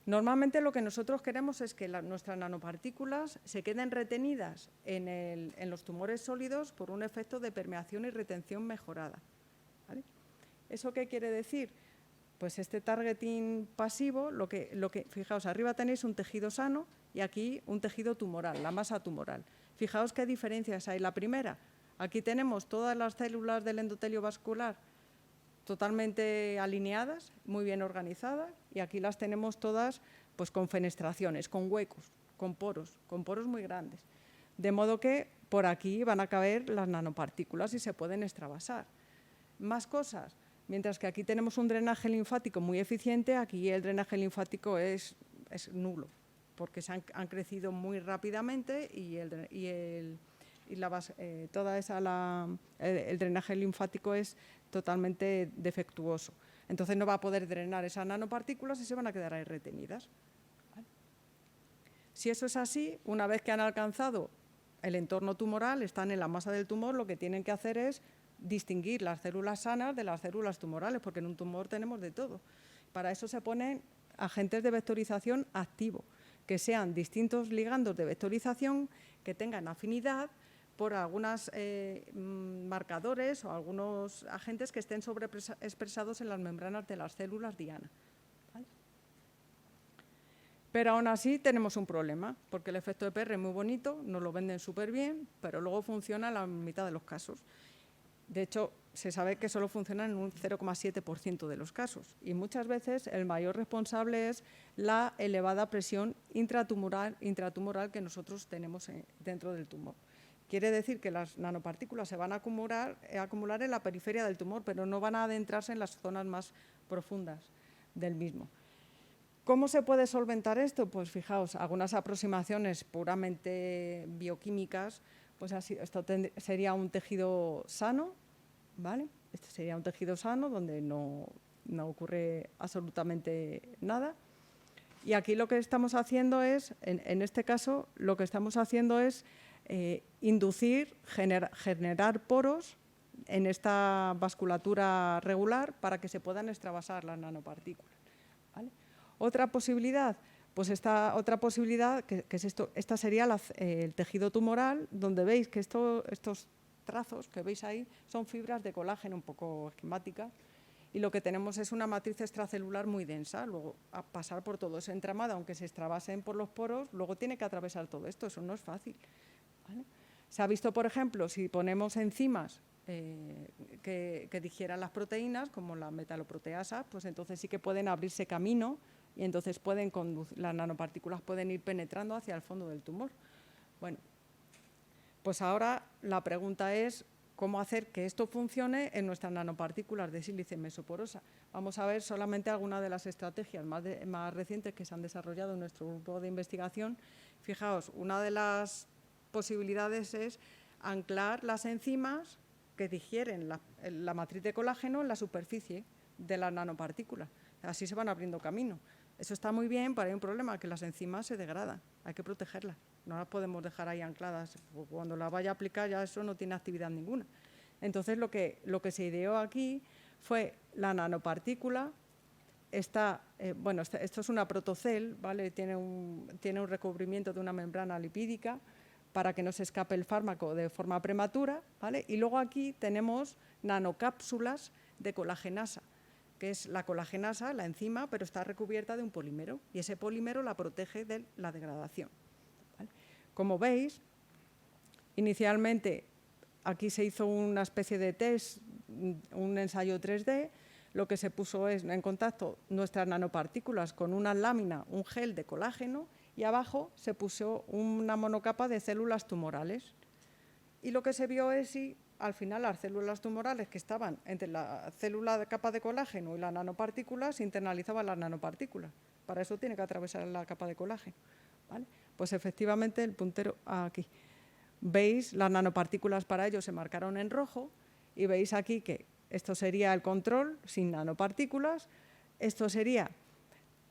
Normalmente lo que nosotros queremos es que nuestras nanopartículas se queden retenidas en los tumores sólidos por un efecto de permeación y retención mejorada, ¿vale? ¿Eso qué quiere decir? Pues este targeting pasivo, fijaos, arriba tenéis un tejido sano y aquí un tejido tumoral, la masa tumoral. Fijaos qué diferencias hay. La primera, aquí tenemos todas las células del endotelio vascular totalmente alineadas, muy bien organizadas, y aquí las tenemos todas pues, con fenestraciones, con huecos, con poros muy grandes. De modo que por aquí van a caber las nanopartículas y se pueden extravasar. Más cosas, mientras que aquí tenemos un drenaje linfático muy eficiente, aquí el drenaje linfático es nulo, porque han crecido muy rápidamente y el drenaje linfático es totalmente defectuoso. Entonces no va a poder drenar esas nanopartículas y se van a quedar ahí retenidas, ¿vale? Si eso es así, una vez que han alcanzado el entorno tumoral, están en la masa del tumor, lo que tienen que hacer es distinguir las células sanas de las células tumorales, porque en un tumor tenemos de todo. Para eso se ponen agentes de vectorización activos, que sean distintos ligandos de vectorización que tengan afinidad por algunos marcadores o algunos agentes que estén sobreexpresados en las membranas de las células diana. ¿Vale? Pero aún así tenemos un problema, porque el efecto EPR es muy bonito, nos lo venden súper bien, pero luego funciona en la mitad de los casos. De hecho, se sabe que solo funciona en un 0,7% de los casos y muchas veces el mayor responsable es la elevada presión intratumoral que nosotros tenemos dentro del tumor. Quiere decir que las nanopartículas se van a acumular en la periferia del tumor, pero no van a adentrarse en las zonas más profundas del mismo. ¿Cómo se puede solventar esto? Pues fijaos, algunas aproximaciones puramente bioquímicas, pues así, esto sería un tejido sano, ¿vale? Este sería un tejido sano donde no ocurre absolutamente nada. Y aquí lo que estamos haciendo es, en este caso, lo que estamos haciendo es generar poros en esta vasculatura regular para que se puedan extravasar las nanopartículas. ¿Vale? Otra posibilidad, pues otra posibilidad, que es esto, esta sería el tejido tumoral, donde veis que estos trazos que veis ahí son fibras de colágeno un poco esquemáticas y lo que tenemos es una matriz extracelular muy densa. Luego, a pasar por todo ese entramado, aunque se extravasen por los poros, luego tiene que atravesar todo esto, eso no es fácil. ¿Vale? Se ha visto, por ejemplo, si ponemos enzimas que digieran las proteínas, como la metaloproteasa, pues entonces sí que pueden abrirse camino y entonces las nanopartículas pueden ir penetrando hacia el fondo del tumor. Bueno, pues ahora la pregunta es cómo hacer que esto funcione en nuestras nanopartículas de sílice mesoporosa. Vamos a ver solamente algunas de las estrategias más recientes que se han desarrollado en nuestro grupo de investigación. Fijaos, una de las posibilidades es anclar las enzimas que digieren la matriz de colágeno en la superficie de las nanopartículas. Así se van abriendo camino. Eso está muy bien, pero hay un problema, que las enzimas se degradan, hay que protegerlas, no las podemos dejar ahí ancladas, cuando las vaya a aplicar ya eso no tiene actividad ninguna. Entonces lo que se ideó aquí fue la nanopartícula, esto es una protocell, ¿vale? Tiene un recubrimiento de una membrana lipídica para que no se escape el fármaco de forma prematura, ¿vale? Y luego aquí tenemos nanocápsulas de colagenasa, que es la colagenasa, la enzima, pero está recubierta de un polímero y ese polímero la protege de la degradación. ¿Vale? Como veis, inicialmente aquí se hizo una especie de test, un ensayo 3D, lo que se puso es en contacto nuestras nanopartículas con una lámina, un gel de colágeno y abajo se puso una monocapa de células tumorales. Y lo que se vio es si al final las células tumorales que estaban entre la célula de capa de colágeno y la nanopartícula se internalizaban las nanopartículas. Para eso tiene que atravesar la capa de colágeno. ¿Vale? Pues efectivamente el puntero aquí. Veis las nanopartículas para ello se marcaron en rojo y veis aquí que esto sería el control sin nanopartículas, esto sería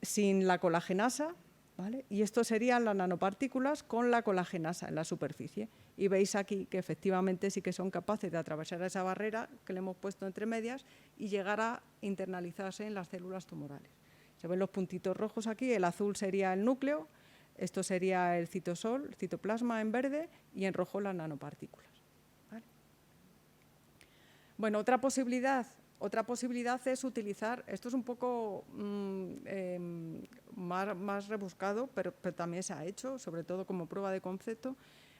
sin la colagenasa, ¿vale? Y esto serían las nanopartículas con la colagenasa en la superficie. Y veis aquí que efectivamente sí que son capaces de atravesar esa barrera que le hemos puesto entre medias y llegar a internalizarse en las células tumorales. Se ven los puntitos rojos aquí, el azul sería el núcleo, esto sería el citosol, el citoplasma en verde y en rojo las nanopartículas. ¿Vale? Bueno, otra posibilidad es utilizar, esto es un poco más rebuscado, pero también se ha hecho, sobre todo como prueba de concepto,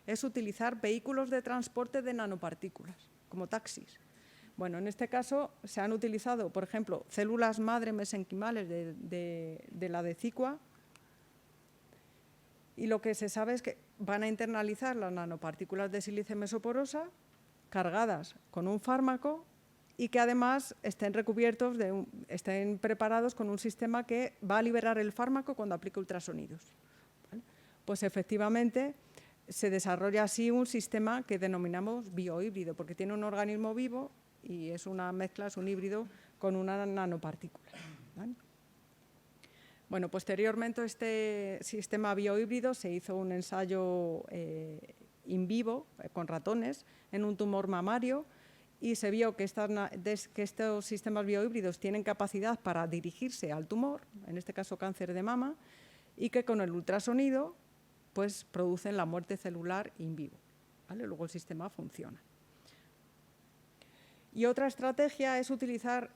es utilizar vehículos de transporte de nanopartículas, como taxis. Bueno, en este caso se han utilizado, por ejemplo, células madre mesenquimales de la decicua, y lo que se sabe es que van a internalizar las nanopartículas de sílice mesoporosa cargadas con un fármaco y que además estén preparados con un sistema que va a liberar el fármaco cuando aplique ultrasonidos. ¿Vale? Pues efectivamente se desarrolla así un sistema que denominamos biohíbrido, porque tiene un organismo vivo y es una mezcla, es un híbrido con una nanopartícula. ¿Vale? Bueno, posteriormente a este sistema biohíbrido se hizo un ensayo in vivo con ratones en un tumor mamario y se vio que estos sistemas biohíbridos tienen capacidad para dirigirse al tumor, en este caso cáncer de mama, y que con el ultrasonido pues, producen la muerte celular in vivo, ¿vale? Luego el sistema funciona. Y otra estrategia es utilizar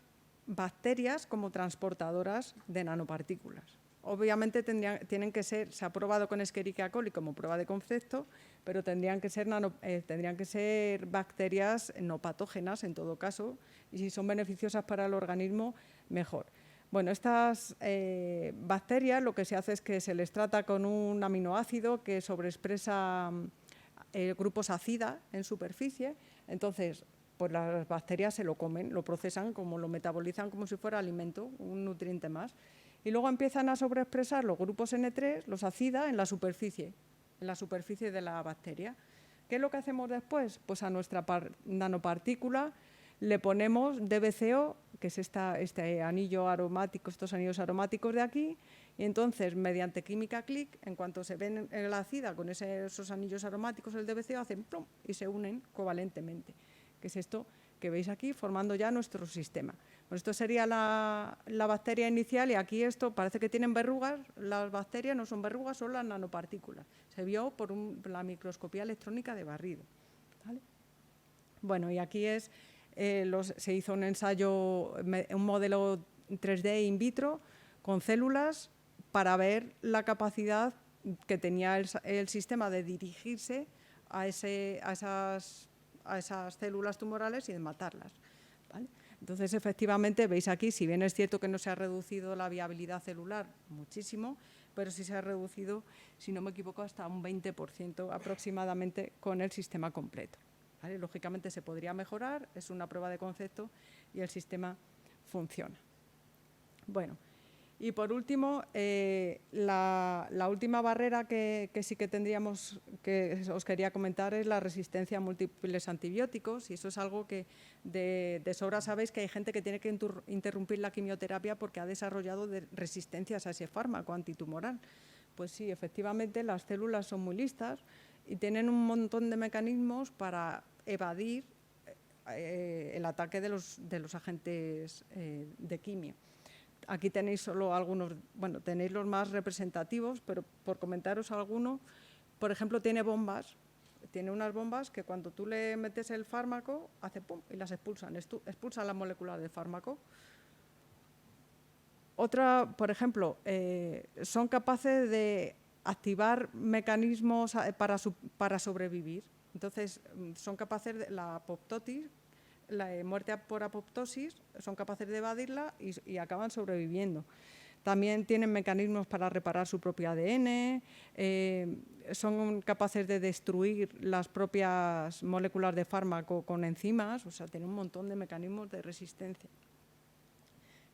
bacterias como transportadoras de nanopartículas. Obviamente tienen que ser, se ha probado con Escherichia coli como prueba de concepto, pero tendrían que ser bacterias no patógenas en todo caso, y si son beneficiosas para el organismo, mejor. Bueno, estas bacterias lo que se hace es que se les trata con un aminoácido que sobreexpresa grupos acida en superficie, entonces pues las bacterias se lo comen, lo procesan, lo metabolizan como si fuera alimento, un nutriente más. Y luego empiezan a sobreexpresar los grupos N3, los acida, en la superficie de la bacteria. ¿Qué es lo que hacemos después? Pues a nuestra nanopartícula le ponemos DBCO, que es este anillo aromático, estos anillos aromáticos de aquí, y entonces, mediante química clic, en cuanto se ven en la acida con esos anillos aromáticos, el DBCO, hacen plum y se unen covalentemente, que es esto que veis aquí, formando ya nuestro sistema. Bueno, esto sería la bacteria inicial y aquí esto parece que tienen verrugas. Las bacterias no son verrugas, son las nanopartículas. Se vio por la microscopía electrónica de barrido, ¿vale? Bueno, y aquí se hizo un ensayo, un modelo 3D in vitro con células para ver la capacidad que tenía el sistema de dirigirse a esas células tumorales y de matarlas, ¿vale? Entonces, efectivamente, veis aquí, si bien es cierto que no se ha reducido la viabilidad celular muchísimo, pero sí se ha reducido, si no me equivoco, hasta un 20% aproximadamente con el sistema completo, ¿vale? Lógicamente se podría mejorar, es una prueba de concepto y el sistema funciona. Bueno, y por último, la última barrera que sí que tendríamos, que os quería comentar, es la resistencia a múltiples antibióticos, y eso es algo que de sobra sabéis que hay gente que tiene que interrumpir la quimioterapia porque ha desarrollado resistencias a ese fármaco antitumoral. Pues sí, efectivamente las células son muy listas y tienen un montón de mecanismos para evadir el ataque de los agentes de quimio. Aquí tenéis solo algunos, bueno, tenéis los más representativos, pero por comentaros alguno, por ejemplo, tiene bombas. Tiene unas bombas que cuando tú le metes el fármaco, hace pum y las expulsan. Expulsan la molécula del fármaco. Otra, por ejemplo, son capaces de activar mecanismos para sobrevivir. Entonces, son capaces de la apoptosis, la muerte por apoptosis, son capaces de evadirla y acaban sobreviviendo. También tienen mecanismos para reparar su propio ADN, son capaces de destruir las propias moléculas de fármaco con enzimas, o sea, tienen un montón de mecanismos de resistencia.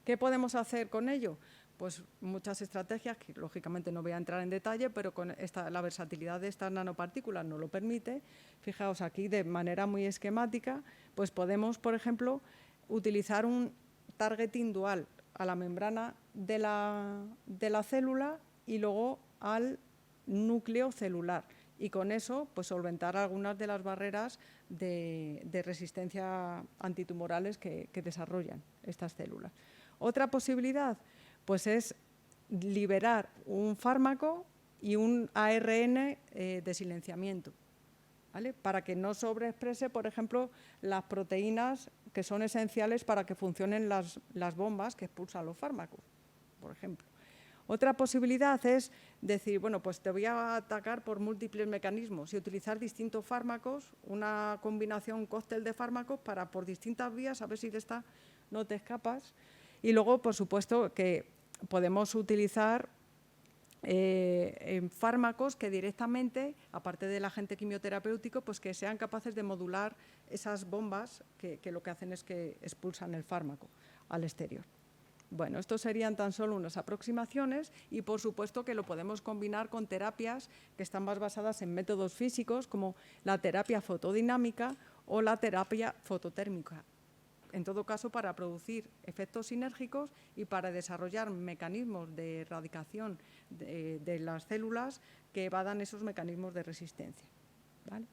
¿Qué podemos hacer con ello? Pues muchas estrategias, que lógicamente no voy a entrar en detalle, pero con la versatilidad de estas nanopartículas nos lo permite. Fijaos aquí de manera muy esquemática, pues podemos, por ejemplo, utilizar un targeting dual a la membrana de la célula y luego al núcleo celular. Y con eso, pues solventar algunas de las barreras de resistencia antitumorales que desarrollan estas células. Otra posibilidad, pues es liberar un fármaco y un ARN de silenciamiento, ¿vale? Para que no sobreexprese, por ejemplo, las proteínas que son esenciales para que funcionen las bombas que expulsan los fármacos, por ejemplo. Otra posibilidad es decir, bueno, pues te voy a atacar por múltiples mecanismos y utilizar distintos fármacos, una combinación, un cóctel de fármacos para por distintas vías, a ver si de esta no te escapas. Y luego, por supuesto, que podemos utilizar fármacos que directamente, aparte del agente quimioterapéutico, pues que sean capaces de modular esas bombas que lo que hacen es que expulsan el fármaco al exterior. Bueno, estos serían tan solo unas aproximaciones y, por supuesto, que lo podemos combinar con terapias que están más basadas en métodos físicos, como la terapia fotodinámica o la terapia fototérmica. En todo caso, para producir efectos sinérgicos y para desarrollar mecanismos de erradicación de las células que evadan esos mecanismos de resistencia, ¿vale?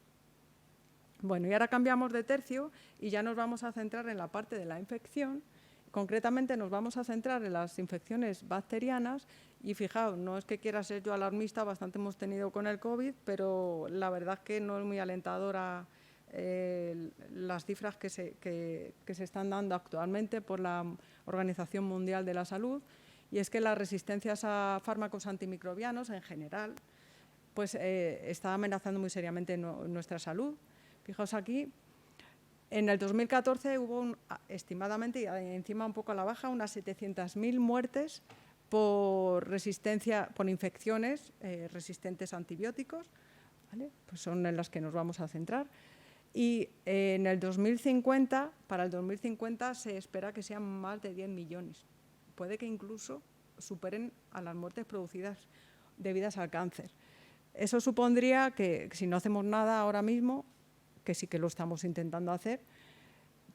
Bueno, y ahora cambiamos de tercio y ya nos vamos a centrar en la parte de la infección. Concretamente nos vamos a centrar en las infecciones bacterianas Y fijaos, no es que quiera ser yo alarmista, bastante hemos tenido con el COVID, pero la verdad es que no es muy alentadora las cifras que se están dando actualmente por la Organización Mundial de la Salud, y es que las resistencias a fármacos antimicrobianos en general pues está amenazando muy seriamente nuestra salud. Fijaos aquí, en el 2014 hubo estimadamente, y encima un poco a la baja, unas 700.000 muertes por infecciones resistentes a antibióticos, ¿vale? Pues son en las que nos vamos a centrar. Y en el 2050, para el 2050 se espera que sean más de 10 millones. Puede que incluso superen a las muertes producidas debidas al cáncer. Eso supondría que si no hacemos nada ahora mismo, que sí que lo estamos intentando hacer,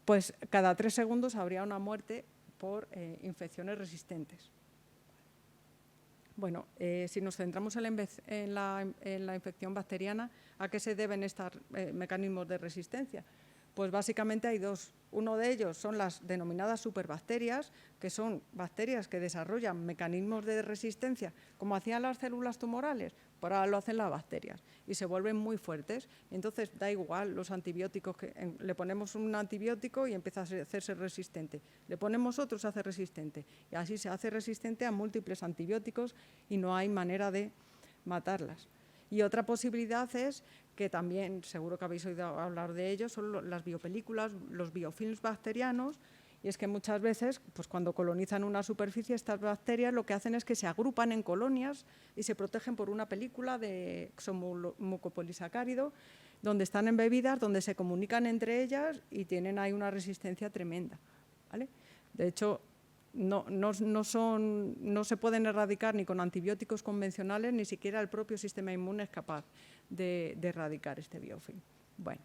pues cada 3 segundos habría una muerte por infecciones resistentes. Bueno, si nos centramos en la infección bacteriana, ¿a qué se deben estos mecanismos de resistencia? Pues básicamente hay dos. Uno de ellos son las denominadas superbacterias, que son bacterias que desarrollan mecanismos de resistencia, como hacían las células tumorales, pero ahora lo hacen las bacterias y se vuelven muy fuertes. Entonces da igual los antibióticos, le ponemos un antibiótico y empieza a hacerse resistente. Le ponemos otro, se hace resistente. Y así se hace resistente a múltiples antibióticos y no hay manera de matarlas. Y otra posibilidad es que también, seguro que habéis oído hablar de ello, son las biopelículas, los biofilms bacterianos, y es que muchas veces, pues cuando colonizan una superficie, estas bacterias lo que hacen es que se agrupan en colonias y se protegen por una película de mucopolisacárido, donde están embebidas, donde se comunican entre ellas y tienen ahí una resistencia tremenda, ¿vale? De hecho, no se pueden erradicar ni con antibióticos convencionales, ni siquiera el propio sistema inmune es capaz de erradicar este biofilm. Bueno,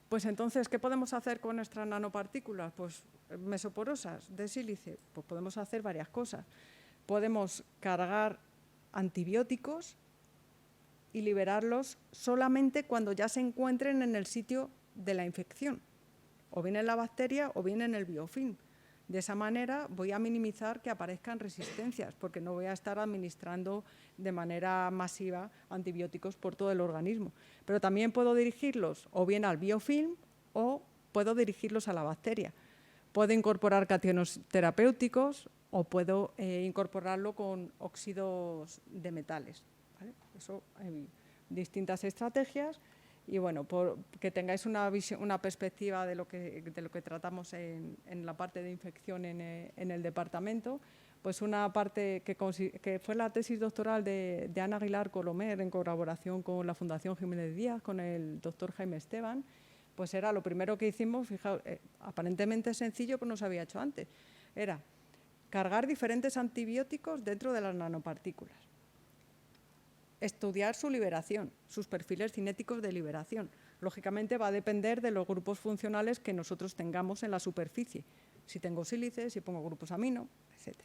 pues entonces, ¿qué podemos hacer con nuestras nanopartículas? Pues mesoporosas de sílice, pues podemos hacer varias cosas. Podemos cargar antibióticos y liberarlos solamente cuando ya se encuentren en el sitio de la infección, o bien en la bacteria o bien en el biofilm. De esa manera voy a minimizar que aparezcan resistencias, porque no voy a estar administrando de manera masiva antibióticos por todo el organismo. Pero también puedo dirigirlos o bien al biofilm o puedo dirigirlos a la bacteria. Puedo incorporar cationes terapéuticos o puedo incorporarlo con óxidos de metales, ¿vale? Eso hay distintas estrategias. Y bueno, que tengáis una perspectiva de lo que tratamos en la parte de infección en el departamento, pues una parte que fue la tesis doctoral de Ana Aguilar Colomer en colaboración con la Fundación Jiménez Díaz, con el doctor Jaime Esteban, pues era lo primero que hicimos, fijaos, aparentemente sencillo, pero no se había hecho antes, era cargar diferentes antibióticos dentro de las nanopartículas. Estudiar su liberación, sus perfiles cinéticos de liberación. Lógicamente va a depender de los grupos funcionales que nosotros tengamos en la superficie. Si tengo sílice, si pongo grupos amino, etc.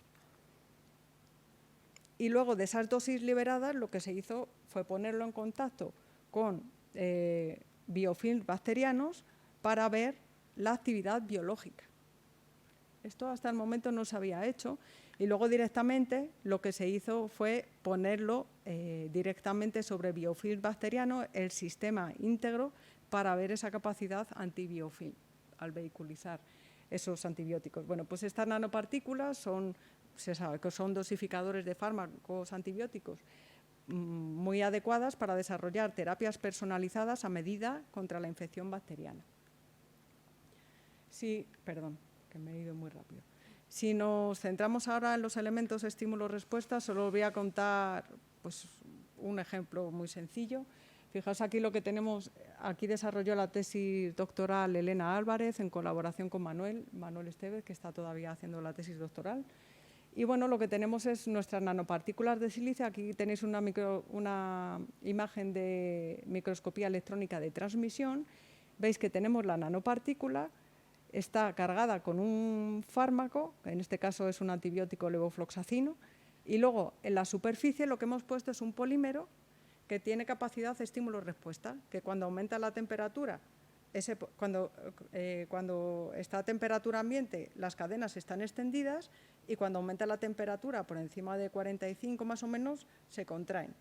Y luego de esas dosis liberadas lo que se hizo fue ponerlo en contacto con biofilms bacterianos para ver la actividad biológica. Esto hasta el momento no se había hecho. Y luego directamente lo que se hizo fue ponerlo directamente sobre biofilm bacteriano, el sistema íntegro, para ver esa capacidad antibiofilm al vehiculizar esos antibióticos. Bueno, pues estas nanopartículas se sabe que son dosificadores de fármacos antibióticos muy adecuadas para desarrollar terapias personalizadas a medida contra la infección bacteriana. Sí, perdón, que me he ido muy rápido. Si nos centramos ahora en los elementos estímulo-respuesta, solo os voy a contar pues, un ejemplo muy sencillo. Fijaos aquí lo que tenemos, aquí desarrolló la tesis doctoral Elena Álvarez en colaboración con Manuel Estevez, que está todavía haciendo la tesis doctoral. Y bueno, lo que tenemos es nuestras nanopartículas de sílice. Aquí tenéis una imagen de microscopía electrónica de transmisión. Veis que tenemos la nanopartícula, está cargada con un fármaco, que en este caso es un antibiótico levofloxacino, y luego en la superficie lo que hemos puesto es un polímero que tiene capacidad de estímulo-respuesta, que cuando aumenta la temperatura cuando está a temperatura ambiente, las cadenas están extendidas y cuando aumenta la temperatura por encima de 45 más o menos, se contraen,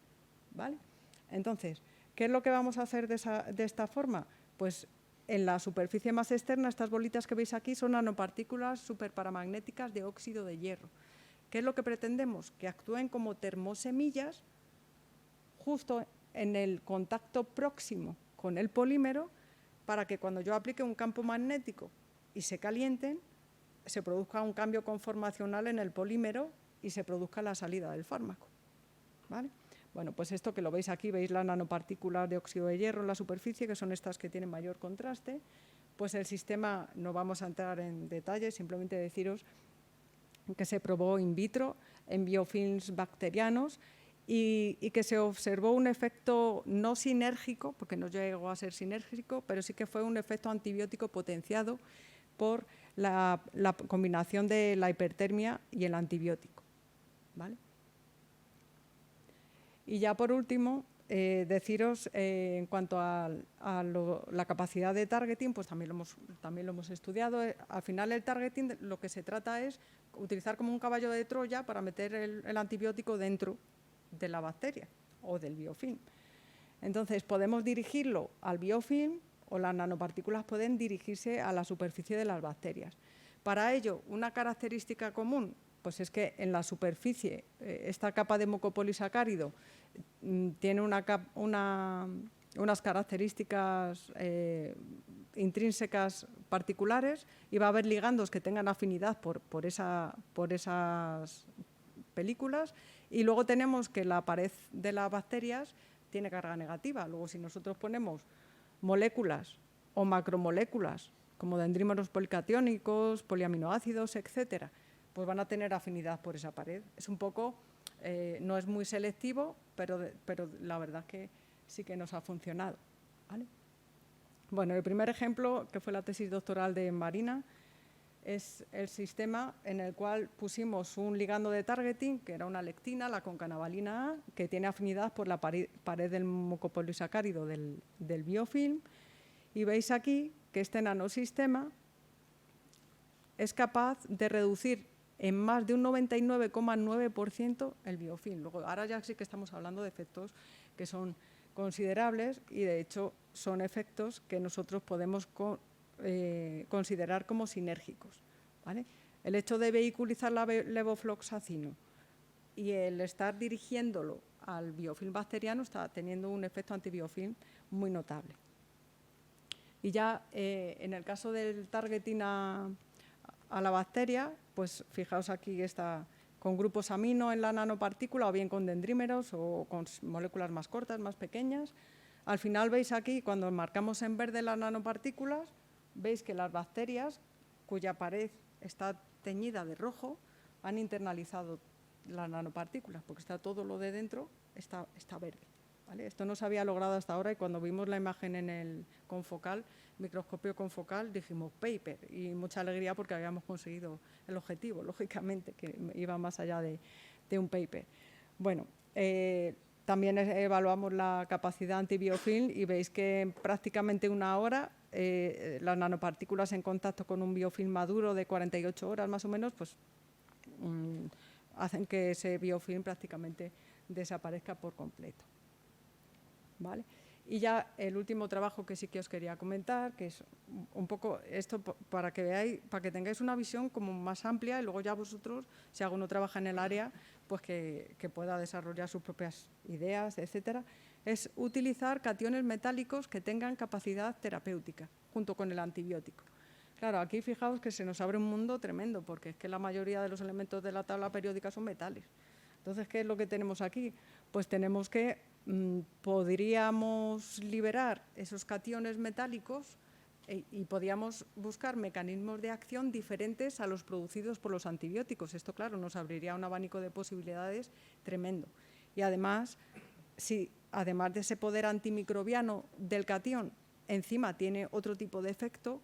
¿vale? Entonces, ¿qué es lo que vamos a hacer de esta forma? Pues en la superficie más externa, estas bolitas que veis aquí son nanopartículas superparamagnéticas de óxido de hierro. ¿Qué es lo que pretendemos? Que actúen como termosemillas justo en el contacto próximo con el polímero para que cuando yo aplique un campo magnético y se calienten, se produzca un cambio conformacional en el polímero y se produzca la salida del fármaco, ¿vale? Bueno, pues esto que lo veis aquí, veis las nanopartículas de óxido de hierro en la superficie, que son estas que tienen mayor contraste. Pues el sistema, no vamos a entrar en detalle, simplemente deciros que se probó in vitro en biofilms bacterianos y que se observó un efecto no sinérgico, porque no llegó a ser sinérgico, pero sí que fue un efecto antibiótico potenciado por la combinación de la hipertermia y el antibiótico, ¿vale? Y ya por último, deciros en cuanto a la capacidad de targeting, pues también lo hemos estudiado. Al final el targeting lo que se trata es utilizar como un caballo de Troya para meter el antibiótico dentro de la bacteria o del biofilm. Entonces podemos dirigirlo al biofilm o las nanopartículas pueden dirigirse a la superficie de las bacterias. Para ello, una característica común pues es que en la superficie esta capa de mucopolisacárido tiene unas características intrínsecas particulares y va a haber ligandos que tengan afinidad por esas películas y luego tenemos que la pared de las bacterias tiene carga negativa. Luego si nosotros ponemos moléculas o macromoléculas como dendrímeros policatiónicos, poliaminoácidos, etcétera, pues van a tener afinidad por esa pared. Es un poco, no es muy selectivo, pero la verdad es que sí que nos ha funcionado, ¿vale? Bueno, el primer ejemplo, que fue la tesis doctoral de Marina, es el sistema en el cual pusimos un ligando de targeting, que era una lectina, la concanavalina A, que tiene afinidad por la pared del mucopolisacárido del biofilm. Y veis aquí que este nanosistema es capaz de reducir en más de un 99,9% el biofilm. Luego, ahora ya sí que estamos hablando de efectos que son considerables y, de hecho, son efectos que nosotros podemos considerar como sinérgicos, ¿vale? El hecho de vehiculizar la levofloxacino y el estar dirigiéndolo al biofilm bacteriano está teniendo un efecto antibiofilm muy notable. Y ya en el caso del targeting a la bacteria, pues fijaos aquí está con grupos amino en la nanopartícula o bien con dendrímeros o con moléculas más cortas, más pequeñas. Al final veis aquí, cuando marcamos en verde las nanopartículas, veis que las bacterias cuya pared está teñida de rojo han internalizado las nanopartículas, porque está todo lo de dentro está verde, ¿vale? Esto no se había logrado hasta ahora y cuando vimos la imagen en el confocal, microscopio confocal, dijimos paper y mucha alegría porque habíamos conseguido el objetivo, lógicamente, que iba más allá de un paper. Bueno, también evaluamos la capacidad antibiofilm y veis que en prácticamente una hora las nanopartículas en contacto con un biofilm maduro de 48 horas más o menos, pues hacen que ese biofilm prácticamente desaparezca por completo, ¿vale? Y ya el último trabajo que sí que os quería comentar, que es un poco esto para que veáis, para que tengáis una visión como más amplia y luego ya vosotros, si alguno trabaja en el área, pues que pueda desarrollar sus propias ideas, etcétera, es utilizar cationes metálicos que tengan capacidad terapéutica junto con el antibiótico. Claro, aquí fijaos que se nos abre un mundo tremendo porque es que la mayoría de los elementos de la tabla periódica son metales. Entonces, ¿qué es lo que tenemos aquí? Pues tenemos que podríamos liberar esos cationes metálicos y podríamos buscar mecanismos de acción diferentes a los producidos por los antibióticos. Esto, claro, nos abriría un abanico de posibilidades tremendo. Y además, si además de ese poder antimicrobiano del catión, encima tiene otro tipo de efecto,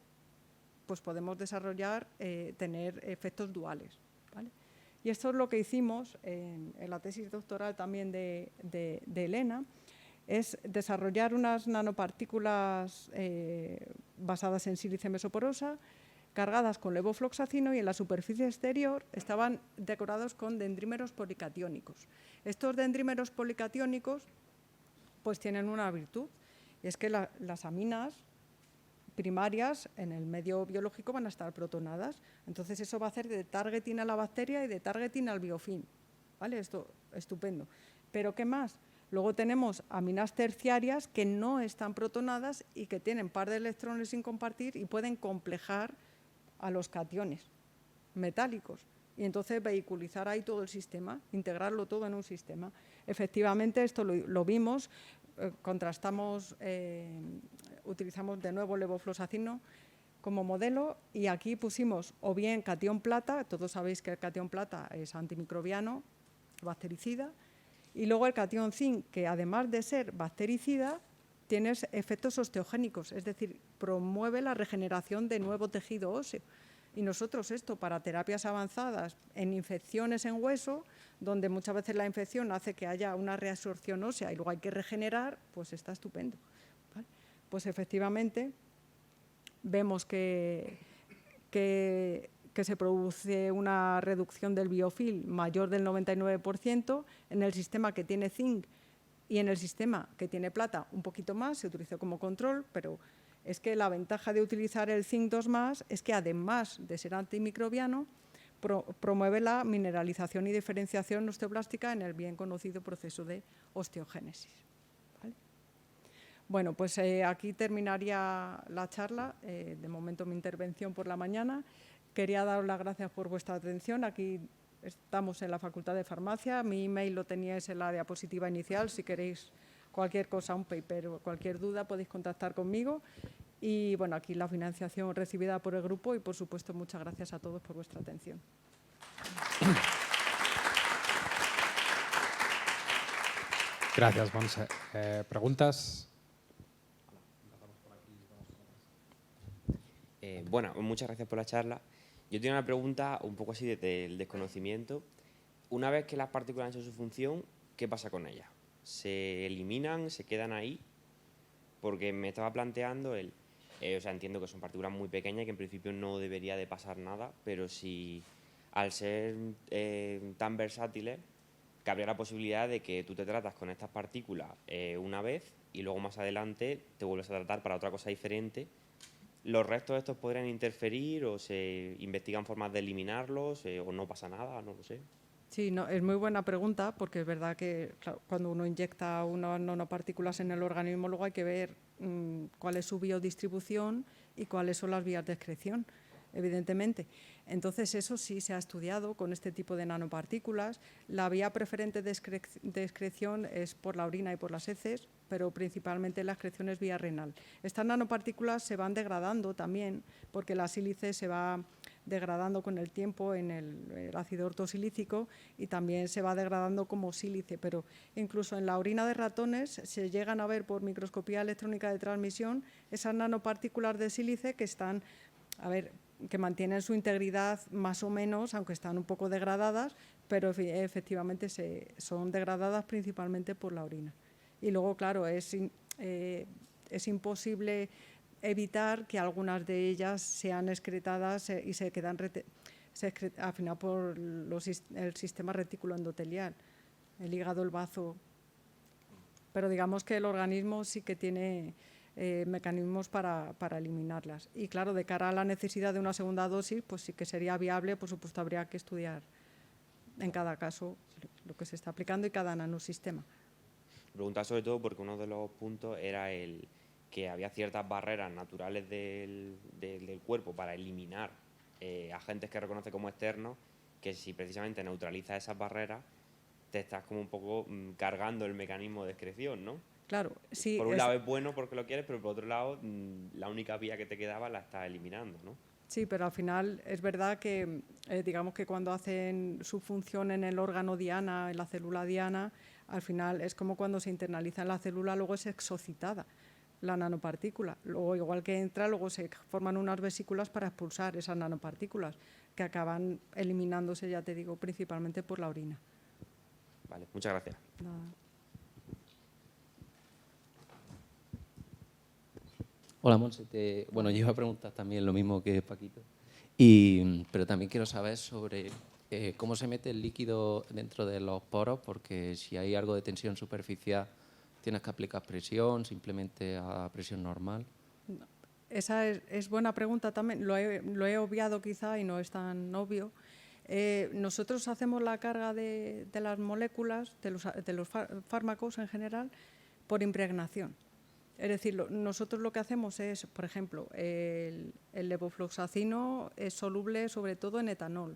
pues podemos desarrollar, tener efectos duales, ¿vale? Y esto es lo que hicimos en la tesis doctoral también de Elena, es desarrollar unas nanopartículas basadas en sílice mesoporosa, cargadas con levofloxacino, y en la superficie exterior estaban decorados con dendrímeros policatiónicos. Estos dendrímeros policatiónicos pues tienen una virtud, y es que las aminas primarias en el medio biológico van a estar protonadas. Entonces eso va a hacer de targeting a la bacteria y de targeting al biofilm. ¿Vale? Esto estupendo. Pero ¿qué más? Luego tenemos aminas terciarias que no están protonadas y que tienen par de electrones sin compartir y pueden complejar a los cationes metálicos. Y entonces vehiculizar ahí todo el sistema, integrarlo todo en un sistema. Efectivamente, esto lo vimos, contrastamos, utilizamos de nuevo levofloxacino como modelo, y aquí pusimos o bien catión plata, todos sabéis que el catión plata es antimicrobiano, bactericida, y luego el catión zinc, que además de ser bactericida, tiene efectos osteogénicos, es decir, promueve la regeneración de nuevo tejido óseo. Y nosotros esto para terapias avanzadas en infecciones en hueso, donde muchas veces la infección hace que haya una reabsorción ósea y luego hay que regenerar, pues está estupendo. ¿Vale? Pues efectivamente vemos que se produce una reducción del biofilm mayor del 99% en el sistema que tiene zinc, y en el sistema que tiene plata un poquito más, se utilizó como control, pero es que la ventaja de utilizar el zinc 2+, es que además de ser antimicrobiano, promueve la mineralización y diferenciación osteoblástica en el bien conocido proceso de osteogénesis. ¿Vale? Bueno, pues aquí terminaría la charla, de momento mi intervención por la mañana. Quería daros las gracias por vuestra atención. Aquí estamos en la Facultad de Farmacia. Mi email lo teníais en la diapositiva inicial. Si queréis cualquier cosa, un paper o cualquier duda, podéis contactar conmigo. Y bueno, aquí la financiación recibida por el grupo, y por supuesto muchas gracias a todos por vuestra atención. Gracias, Montse. ¿Preguntas? Bueno, muchas gracias por la charla. Yo tengo una pregunta un poco así desde el desconocimiento. Una vez que las partículas han hecho su función, ¿qué pasa con ellas? ¿Se eliminan? ¿Se quedan ahí? Porque me estaba planteando o sea, entiendo que son partículas muy pequeñas y que en principio no debería de pasar nada, pero si al ser tan versátiles, cabría la posibilidad de que tú te tratas con estas partículas una vez y luego más adelante te vuelves a tratar para otra cosa diferente. ¿Los restos de estos podrían interferir o se investigan formas de eliminarlos o no pasa nada? No lo sé. Sí, no, es muy buena pregunta, porque es verdad que claro, cuando uno inyecta unas nanopartículas en el organismo, luego hay que ver cuál es su biodistribución y cuáles son las vías de excreción, evidentemente. Entonces, eso sí se ha estudiado con este tipo de nanopartículas. La vía preferente de excreción es por la orina y por las heces, pero principalmente la excreción es vía renal. Estas nanopartículas se van degradando también, porque la sílice se va degradando con el tiempo en el ácido ortosilícico, y también se va degradando como sílice, pero incluso en la orina de ratones se llegan a ver por microscopía electrónica de transmisión esas nanopartículas de sílice que están, que mantienen su integridad más o menos, aunque están un poco degradadas, pero efectivamente son degradadas principalmente por la orina. Y luego, claro, es imposible evitar que algunas de ellas sean excretadas y se quedan al final por el sistema retículo endotelial, el hígado, el bazo. Pero digamos que el organismo sí que tiene mecanismos para eliminarlas. Y claro, de cara a la necesidad de una segunda dosis, pues sí que sería viable. Por supuesto, habría que estudiar en cada caso lo que se está aplicando y cada nanosistema. Preguntaba sobre todo porque uno de los puntos era que había ciertas barreras naturales del cuerpo para eliminar agentes que reconoce como externos, que si precisamente neutralizas esas barreras, te estás como un poco cargando el mecanismo de excreción, ¿no? Claro, sí. Por un lado es bueno porque lo quieres, pero por otro lado la única vía que te quedaba la estás eliminando, ¿no? Sí, pero al final es verdad que, digamos que cuando hacen su función en el órgano diana, en la célula diana, al final es como cuando se internaliza en la célula, luego es exocitada la nanopartícula. Luego, igual que entra, luego se forman unas vesículas para expulsar esas nanopartículas, que acaban eliminándose, ya te digo, principalmente por la orina. Vale, muchas gracias. Nada. Hola, Monse. Bueno, yo iba a preguntar también lo mismo que Paquito, pero también quiero saber sobre cómo se mete el líquido dentro de los poros, porque si hay algo de tensión superficial, tienes que aplicar presión, simplemente a presión normal. Esa es buena pregunta también. Lo he obviado quizá y no es tan obvio. Nosotros hacemos la carga de las moléculas, de los fármacos en general, por impregnación. Es decir, nosotros lo que hacemos es, por ejemplo, el levofloxacino es soluble sobre todo en etanol.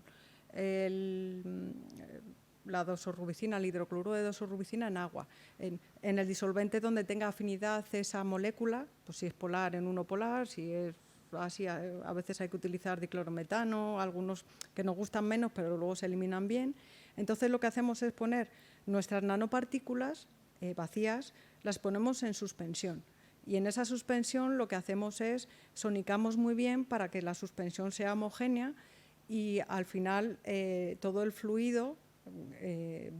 La dosorubicina, el hidrocloruro de dosorubicina en agua. En el disolvente donde tenga afinidad esa molécula, pues si es polar en uno polar, si es así, a veces hay que utilizar diclorometano, algunos que nos gustan menos pero luego se eliminan bien. Entonces lo que hacemos es poner nuestras nanopartículas vacías, las ponemos en suspensión. Y en esa suspensión lo que hacemos es sonicamos muy bien para que la suspensión sea homogénea y al final todo el fluido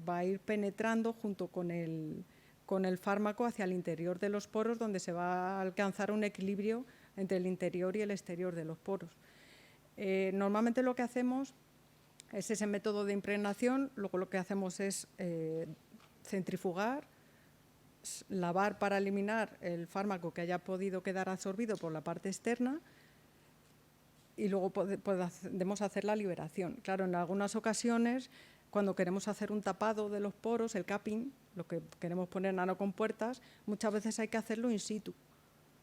va a ir penetrando junto con el fármaco hacia el interior de los poros, donde se va a alcanzar un equilibrio entre el interior y el exterior de los poros. Normalmente lo que hacemos es ese método de impregnación, luego lo que hacemos es centrifugar, lavar para eliminar el fármaco que haya podido quedar absorbido por la parte externa y luego podemos hacer la liberación. Claro, en algunas ocasiones, cuando queremos hacer un tapado de los poros, el capping, lo que queremos poner nanocompuertas, muchas veces hay que hacerlo in situ.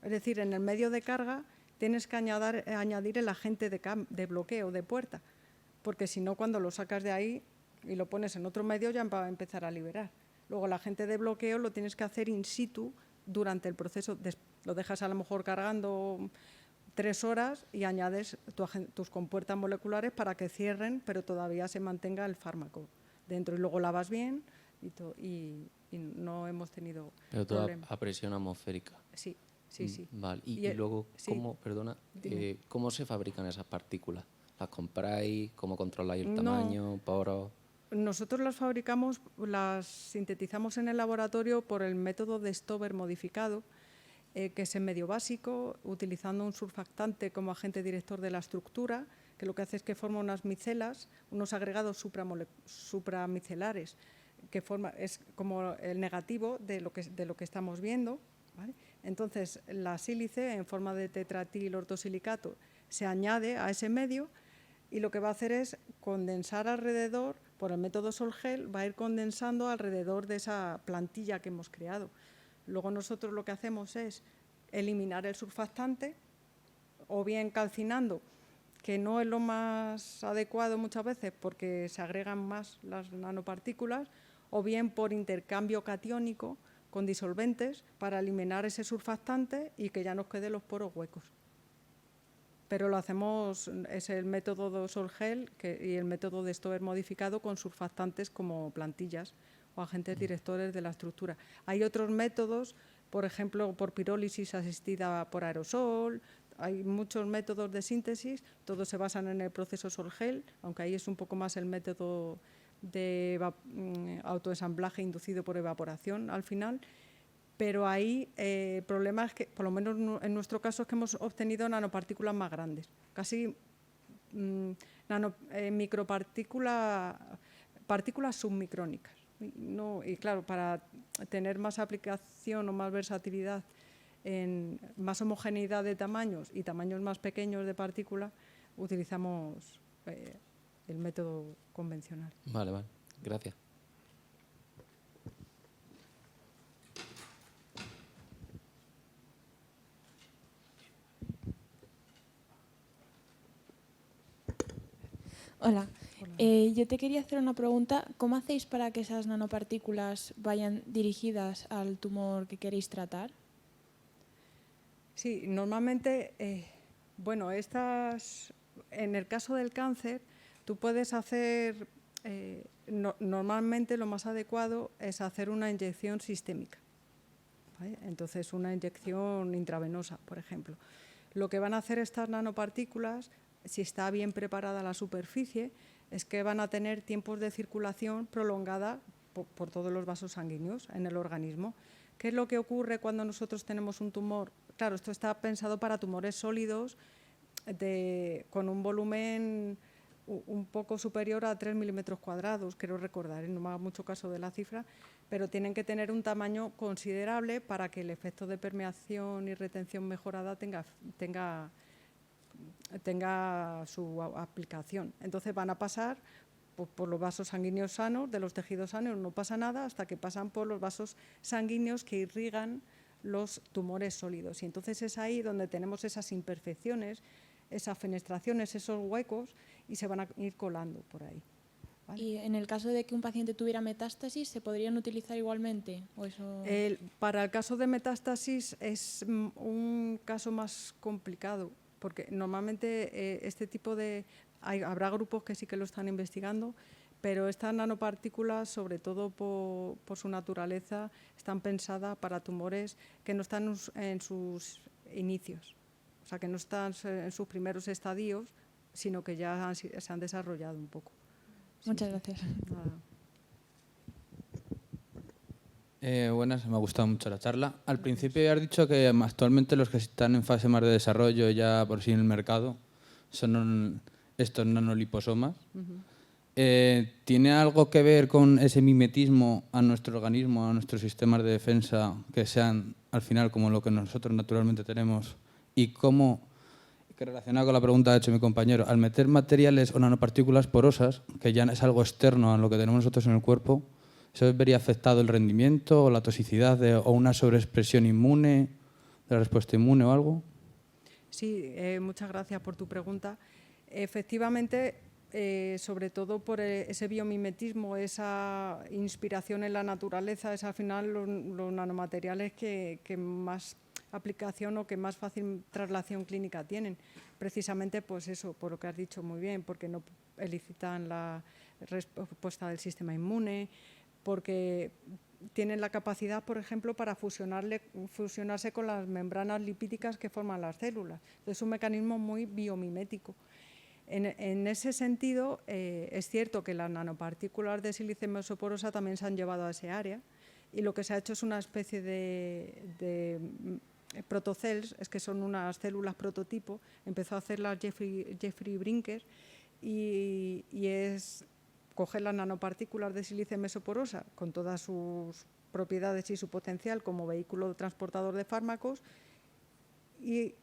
Es decir, en el medio de carga tienes que añadir el agente de bloqueo de puerta, porque si no, cuando lo sacas de ahí y lo pones en otro medio, ya va a empezar a liberar. Luego el agente de bloqueo lo tienes que hacer in situ durante el proceso. Lo dejas a lo mejor cargando 3 horas y añades tus compuertas moleculares para que cierren, pero todavía se mantenga el fármaco dentro. Y luego lavas bien y no hemos tenido Pero todo problemas. a presión atmosférica. Sí. Vale. Y luego, ¿cómo se fabrican esas partículas? ¿Las compráis? ¿Cómo controláis el tamaño, poros? Nosotros las fabricamos, las sintetizamos en el laboratorio por el método de Stover modificado, que es en medio básico, utilizando un surfactante como agente director de la estructura, que lo que hace es que forma unas micelas, unos agregados supramicelares, es como el negativo de lo que estamos viendo, ¿vale? Entonces, la sílice en forma de tetratil ortosilicato se añade a ese medio y lo que va a hacer es condensar alrededor, por el método Sol-Gel, va a ir condensando alrededor de esa plantilla que hemos creado. Luego nosotros lo que hacemos es eliminar el surfactante, o bien calcinando, que no es lo más adecuado muchas veces porque se agregan más las nanopartículas, o bien por intercambio catiónico con disolventes para eliminar ese surfactante y que ya nos queden los poros huecos. Pero lo hacemos, es el método Sol-Gel y el método de Stover modificado con surfactantes como plantillas o agentes directores de la estructura. Hay otros métodos, por ejemplo, por pirólisis asistida por aerosol. Hay muchos métodos de síntesis, todos se basan en el proceso Sol-Gel, aunque ahí es un poco más el método de autoensamblaje inducido por evaporación al final. Pero ahí el problema es que, por lo menos en nuestro caso, es que hemos obtenido nanopartículas más grandes, casi partículas submicrónicas. Y claro, para tener más aplicación o más versatilidad, más homogeneidad de tamaños y tamaños más pequeños de partículas, utilizamos el método convencional. Vale, gracias. Hola. Yo te quería hacer una pregunta. ¿Cómo hacéis para que esas nanopartículas vayan dirigidas al tumor que queréis tratar? Sí, normalmente, en el caso del cáncer, tú puedes hacer, normalmente lo más adecuado es hacer una inyección sistémica, ¿vale? Entonces, una inyección intravenosa, por ejemplo. Lo que van a hacer estas nanopartículas, si está bien preparada la superficie, es que van a tener tiempos de circulación prolongada por todos los vasos sanguíneos en el organismo. ¿Qué es lo que ocurre cuando nosotros tenemos un tumor claro, esto está pensado para tumores sólidos con un volumen un poco superior a 3 milímetros cuadrados, quiero recordar, no me haga mucho caso de la cifra, pero tienen que tener un tamaño considerable para que el efecto de permeación y retención mejorada tenga su aplicación. Entonces van a pasar por los vasos sanguíneos sanos, de los tejidos sanos no pasa nada, hasta que pasan por los vasos sanguíneos que irrigan los tumores sólidos. Y entonces es ahí donde tenemos esas imperfecciones, esas fenestraciones, esos huecos, y se van a ir colando por ahí. ¿Vale? Y en el caso de que un paciente tuviera metástasis, ¿se podrían utilizar igualmente? ¿O eso... Para el caso de metástasis es un caso más complicado, porque normalmente este tipo de... habrá grupos que sí que lo están investigando, pero estas nanopartículas, sobre todo por su naturaleza, están pensadas para tumores que no están en sus inicios, o sea, que no están en sus primeros estadios, sino que ya se han desarrollado un poco. Muchas gracias. Nada. Buenas, me ha gustado mucho la charla. Al principio ya has dicho que actualmente los que están en fase más de desarrollo ya por sí en el mercado son estos nanoliposomas. ¿Tiene algo que ver con ese mimetismo a nuestro organismo, a nuestros sistemas de defensa, que sean al final como lo que nosotros naturalmente tenemos? Y cómo, que relacionado con la pregunta que ha hecho mi compañero, al meter materiales o nanopartículas porosas, que ya es algo externo a lo que tenemos nosotros en el cuerpo, ¿eso vería afectado el rendimiento o la toxicidad o una sobreexpresión inmune, de la respuesta inmune o algo? Sí, muchas gracias por tu pregunta. Efectivamente, sobre todo por ese biomimetismo, esa inspiración en la naturaleza, es al final los nanomateriales que más aplicación o que más fácil traslación clínica tienen. Precisamente, pues eso, por lo que has dicho muy bien, porque no elicitan la respuesta del sistema inmune, porque tienen la capacidad, por ejemplo, para fusionarse con las membranas lipídicas que forman las células. Es un mecanismo muy biomimético. En ese sentido, es cierto que las nanopartículas de sílice mesoporosa también se han llevado a ese área, y lo que se ha hecho es una especie de protocells, es que son unas células prototipo, empezó a hacerlas Jeffrey Brinker, y es coger las nanopartículas de sílice mesoporosa con todas sus propiedades y su potencial como vehículo transportador de fármacos, y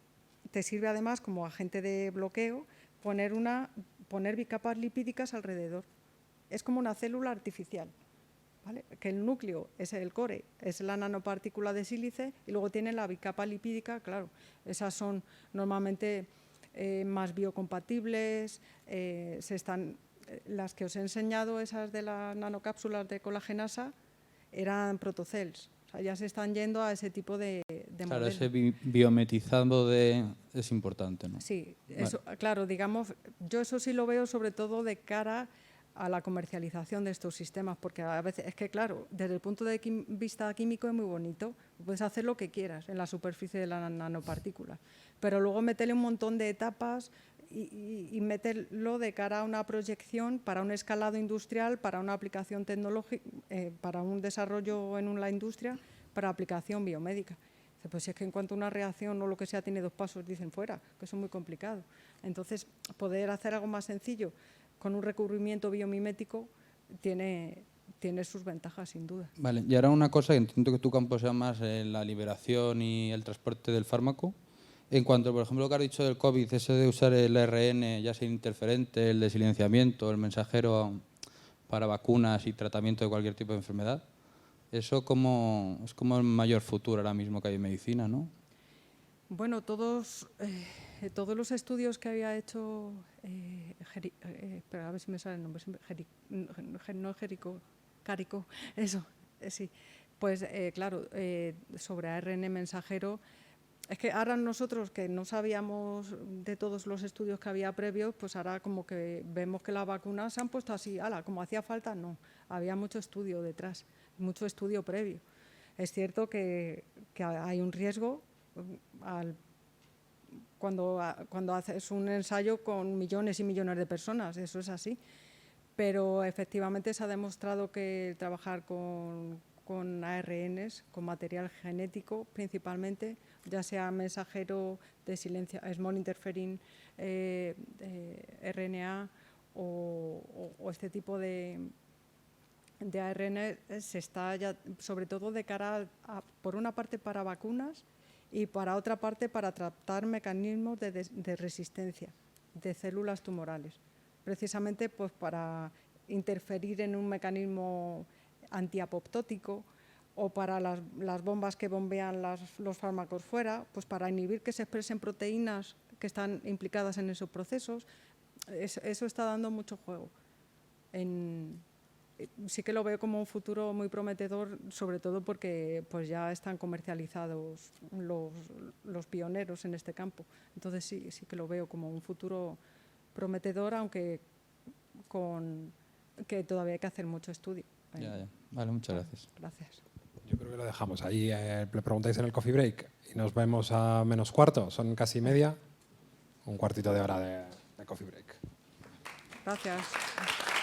te sirve además como agente de bloqueo poner bicapas lipídicas alrededor. Es como una célula artificial, ¿vale? Que el núcleo es el core, es la nanopartícula de sílice, y luego tiene la bicapa lipídica, claro, esas son normalmente más biocompatibles, las que os he enseñado, esas de las nanocápsulas de colagenasa, eran protocells. O sea, ya se están yendo a ese tipo de Claro, modelo. ese biometizado es importante, ¿no? Sí, Vale. eso, claro, digamos, yo eso sí lo veo sobre todo de cara a la comercialización de estos sistemas, porque a veces es que, claro, desde el punto de vista químico es muy bonito, puedes hacer lo que quieras en la superficie de la nanopartícula, pero luego meterle un montón de etapas y meterlo de cara a una proyección para un escalado industrial, para una aplicación tecnológica, para un desarrollo en la industria, para aplicación biomédica. Pues si es que en cuanto a una reacción o lo que sea tiene 2 pasos, dicen fuera, que eso es muy complicado. Entonces, poder hacer algo más sencillo con un recubrimiento biomimético tiene sus ventajas, sin duda. Vale, y ahora una cosa, que entiendo que tu campo sea más la liberación y el transporte del fármaco. En cuanto, por ejemplo, lo que has dicho del COVID, ese de usar el ARN, ya sea interferente, el de silenciamiento, el mensajero para vacunas y tratamiento de cualquier tipo de enfermedad, eso es como el mayor futuro ahora mismo que hay en medicina, ¿no? Bueno, todos los estudios que había hecho, espera, a ver si me sale el nombre, Carico, eso, sí. Pues claro, sobre ARN mensajero, es que ahora nosotros que no sabíamos de todos los estudios que había previos, pues ahora como que vemos que las vacunas se han puesto así, como hacía falta, no, había mucho estudio detrás, mucho estudio previo. Es cierto que hay un riesgo cuando haces un ensayo con millones y millones de personas, eso es así, pero efectivamente se ha demostrado que trabajar con con ARNs, con material genético principalmente, ya sea mensajero de silencio, small interfering RNA o este tipo de ARN se está ya, sobre todo de cara por una parte para vacunas y para otra parte para tratar mecanismos de resistencia de células tumorales, precisamente pues para interferir en un mecanismo antiapoptótico o para las bombas que bombean los fármacos fuera, pues para inhibir que se expresen proteínas que están implicadas en esos procesos. Eso está dando mucho juego. Sí que lo veo como un futuro muy prometedor, sobre todo porque pues ya están comercializados los pioneros en este campo. Entonces sí que lo veo como un futuro prometedor, aunque que todavía hay que hacer mucho estudio. Ya. Vale, muchas gracias. Gracias. Yo creo que lo dejamos ahí. Le preguntáis en el coffee break y nos vemos a -4. Son casi media. Un cuartito de hora de coffee break. Gracias.